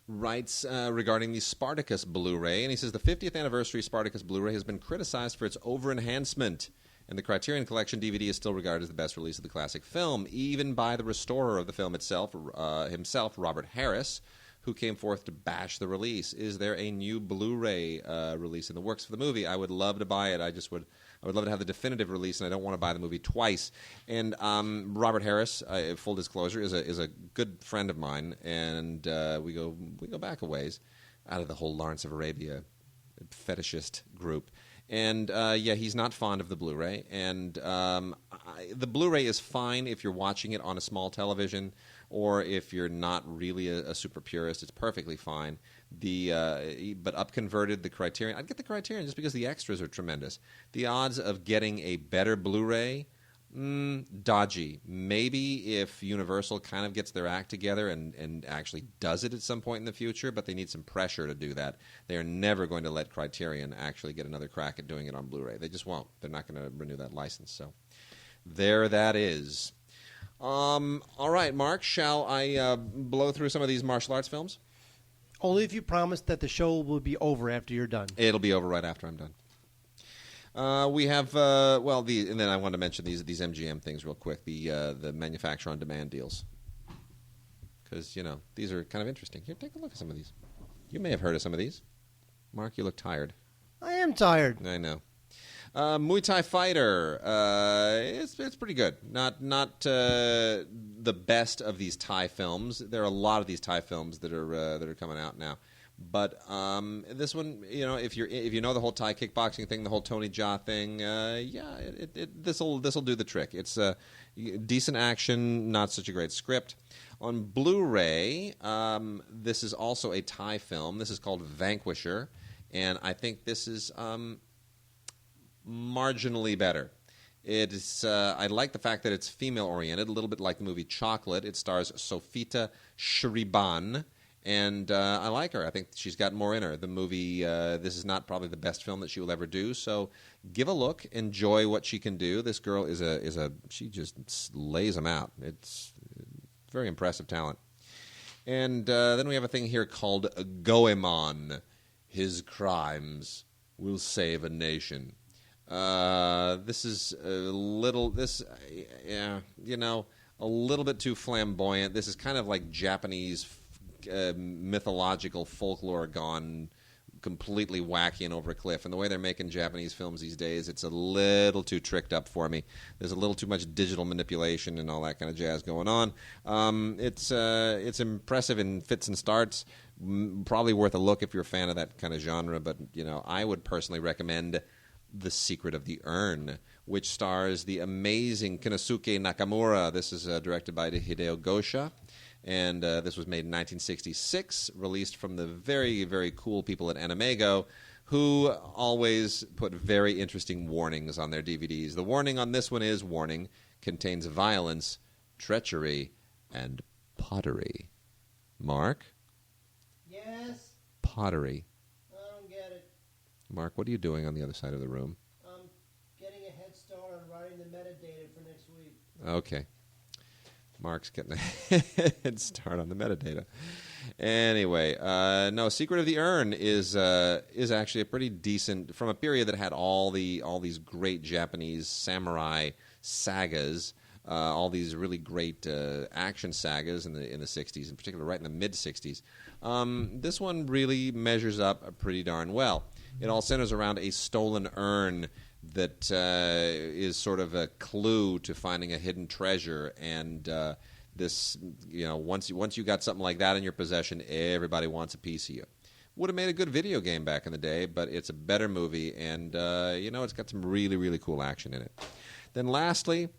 writes regarding the Spartacus Blu-ray, and he says the 50th anniversary Spartacus Blu-ray has been criticized for its over-enhancement, and the Criterion Collection DVD is still regarded as the best release of the classic film, even by the restorer of the film itself, himself, Robert Harris, who came forth to bash the release. Is there a new Blu-ray release in the works for the movie? I would love to buy it. I would love to have the definitive release, and I don't want to buy the movie twice. And Robert Harris, full disclosure, is a good friend of mine, and we go back a ways out of the whole Lawrence of Arabia fetishist group. And he's not fond of the Blu-ray, and the Blu-ray is fine if you're watching it on a small television, or if you're not really a super purist, it's perfectly fine. But upconverted, the Criterion, I'd get the Criterion just because the extras are tremendous. The odds of getting a better Blu-ray, dodgy. Maybe if Universal kind of gets their act together and actually does it at some point in the future, but they need some pressure to do that. They are never going to let Criterion actually get another crack at doing it on Blu-ray. They just won't. They're not going to renew that license. So there that is. All right, Mark, shall I blow through some of these martial arts films? Only if you promise that the show will be over after you're done. It'll be over right after I'm done. We have and then I want to mention these MGM things real quick. The manufacturer on demand deals, because these are kind of interesting. Here, take a look at some of these. You may have heard of some of these. Mark, you look tired. I am tired. I know. Muay Thai Fighter. It's pretty good. Not the best of these Thai films. There are a lot of these Thai films that are coming out now. But this one, if you know the whole Thai kickboxing thing, the whole Tony Jaa thing, this'll do the trick. It's decent action, not such a great script. On Blu-ray, this is also a Thai film. This is called Vanquisher, and I think this is marginally better. It's I like the fact that it's female-oriented, a little bit like the movie Chocolate. It stars Sofita Shriban. And I like her. I think she's got more in her. The movie, this is not probably the best film that she will ever do. So give a look. Enjoy what she can do. This girl she just lays them out. It's very impressive talent. And then we have a thing here called Goemon. His crimes will save a nation. This is a little bit too flamboyant. This is kind of like Japanese mythological folklore gone completely wacky and over a cliff. And the way they're making Japanese films these days, it's a little too tricked up for me. There's a little too much digital manipulation and all that kind of jazz going on. It's impressive in fits and starts. Probably worth a look if you're a fan of that kind of genre. But I would personally recommend The Secret of the Urn, which stars the amazing Konosuke Nakamura. This is directed by Hideo Gosha. And this was made in 1966, released from the very, very cool people at Animego, who always put very interesting warnings on their DVDs. The warning on this one is, warning, contains violence, treachery, and pottery. Mark? Yes? Pottery. I don't get it. Mark, what are you doing on the other side of the room? I'm getting a head start on writing the metadata for next week. Okay. Mark's getting a head start on the metadata. Anyway, no, Secret of the Urn is actually a pretty decent, from a period that had all these great Japanese samurai sagas, all these really great action sagas in the 60s, in particular, right in the mid 60s. This one really measures up pretty darn well. It all centers around a stolen urn that is sort of a clue to finding a hidden treasure, and this, once you got something like that in your possession, everybody wants a piece of you. Would have made a good video game back in the day, but it's a better movie, and it's got some really, really cool action in it. Then lastly,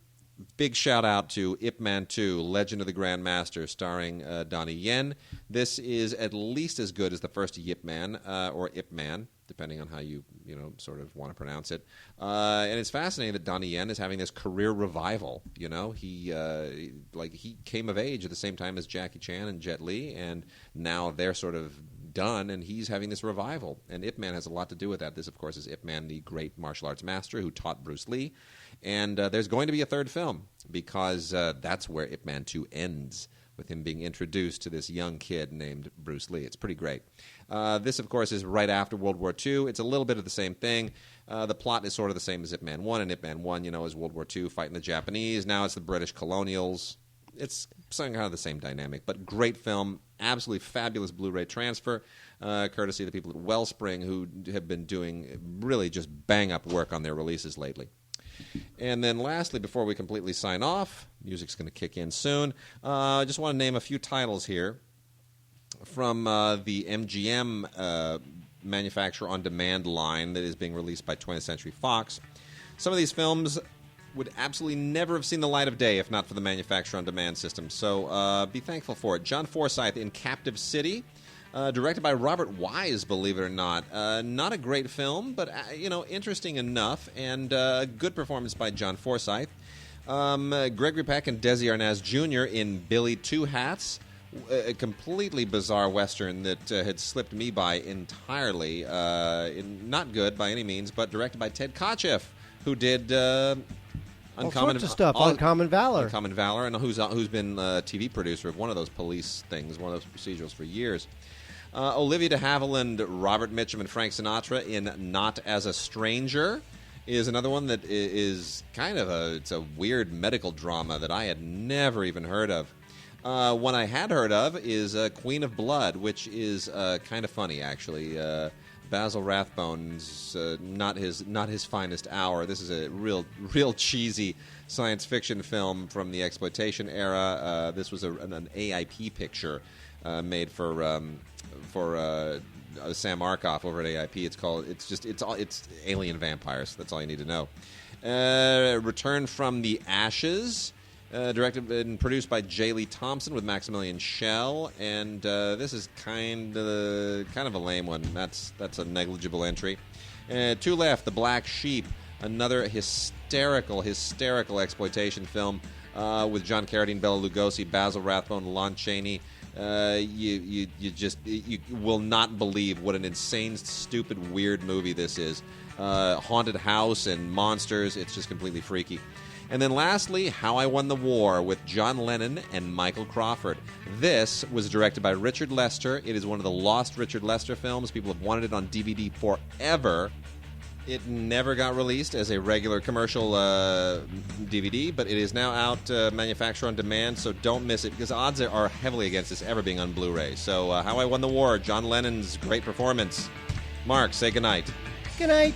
big shout out to Ip Man 2, Legend of the Grand Master, starring Donnie Yen. This is at least as good as the first Yip Man, or Ip Man, depending on how you sort of want to pronounce it. And it's fascinating that Donnie Yen is having this career revival. He came of age at the same time as Jackie Chan and Jet Li, and now they're sort of done, and he's having this revival. And Ip Man has a lot to do with that. This, of course, is Ip Man, the great martial arts master who taught Bruce Lee. And there's going to be a third film, because that's where Ip Man 2 ends, with him being introduced to this young kid named Bruce Lee. It's pretty great. This, of course, is right after World War II. It's a little bit of the same thing. The plot is sort of the same as Ip Man 1, and Ip Man 1, is World War II fighting the Japanese. Now it's the British colonials. It's somehow the same dynamic, but great film, absolutely fabulous Blu-ray transfer, courtesy of the people at Wellspring, who have been doing really just bang-up work on their releases lately. And then lastly, before we completely sign off, music's going to kick in soon, I just want to name a few titles here from the MGM manufacturer on demand line that is being released by 20th Century Fox. Some of these films would absolutely never have seen the light of day if not for the manufacturer on demand system, so be thankful for it. John Forsythe in Captive City, directed by Robert Wise, believe it or not. Not a great film, but interesting enough, and a good performance by John Forsythe. Gregory Peck and Desi Arnaz Jr. in Billy Two Hats, a completely bizarre Western that had slipped me by entirely. Not good by any means, but directed by Ted Kotcheff, who did Uncommon Valor. Uncommon Valor, and who's been a TV producer of one of those police things, one of those procedurals for years. Olivia de Havilland, Robert Mitchum, and Frank Sinatra in Not as a Stranger is another one that is kind of it's a weird medical drama that I had never even heard of. One I had heard of is Queen of Blood, which is kind of funny, actually. Basil Rathbone's not his finest hour. This is a real cheesy science fiction film from the exploitation era. This was an AIP picture made for Sam Arkoff over at AIP. It's Alien Vampires. That's all you need to know. Return from the Ashes. Directed and produced by J. Lee Thompson with Maximilian Schell, and this is kind of a lame one. That's a negligible entry. Two Left, The Black Sheep, another hysterical exploitation film with John Carradine, Bela Lugosi, Basil Rathbone, Lon Chaney. You will not believe what an insane, stupid, weird movie this is. Haunted house and monsters. It's just completely freaky. And then lastly, How I Won the War with John Lennon and Michael Crawford. This was directed by Richard Lester. It is one of the lost Richard Lester films. People have wanted it on DVD forever. It never got released as a regular commercial DVD, but it is now out manufacturer on demand, so don't miss it, because odds are heavily against this ever being on Blu-ray. So How I Won the War, John Lennon's great performance. Mark, say goodnight. Good night.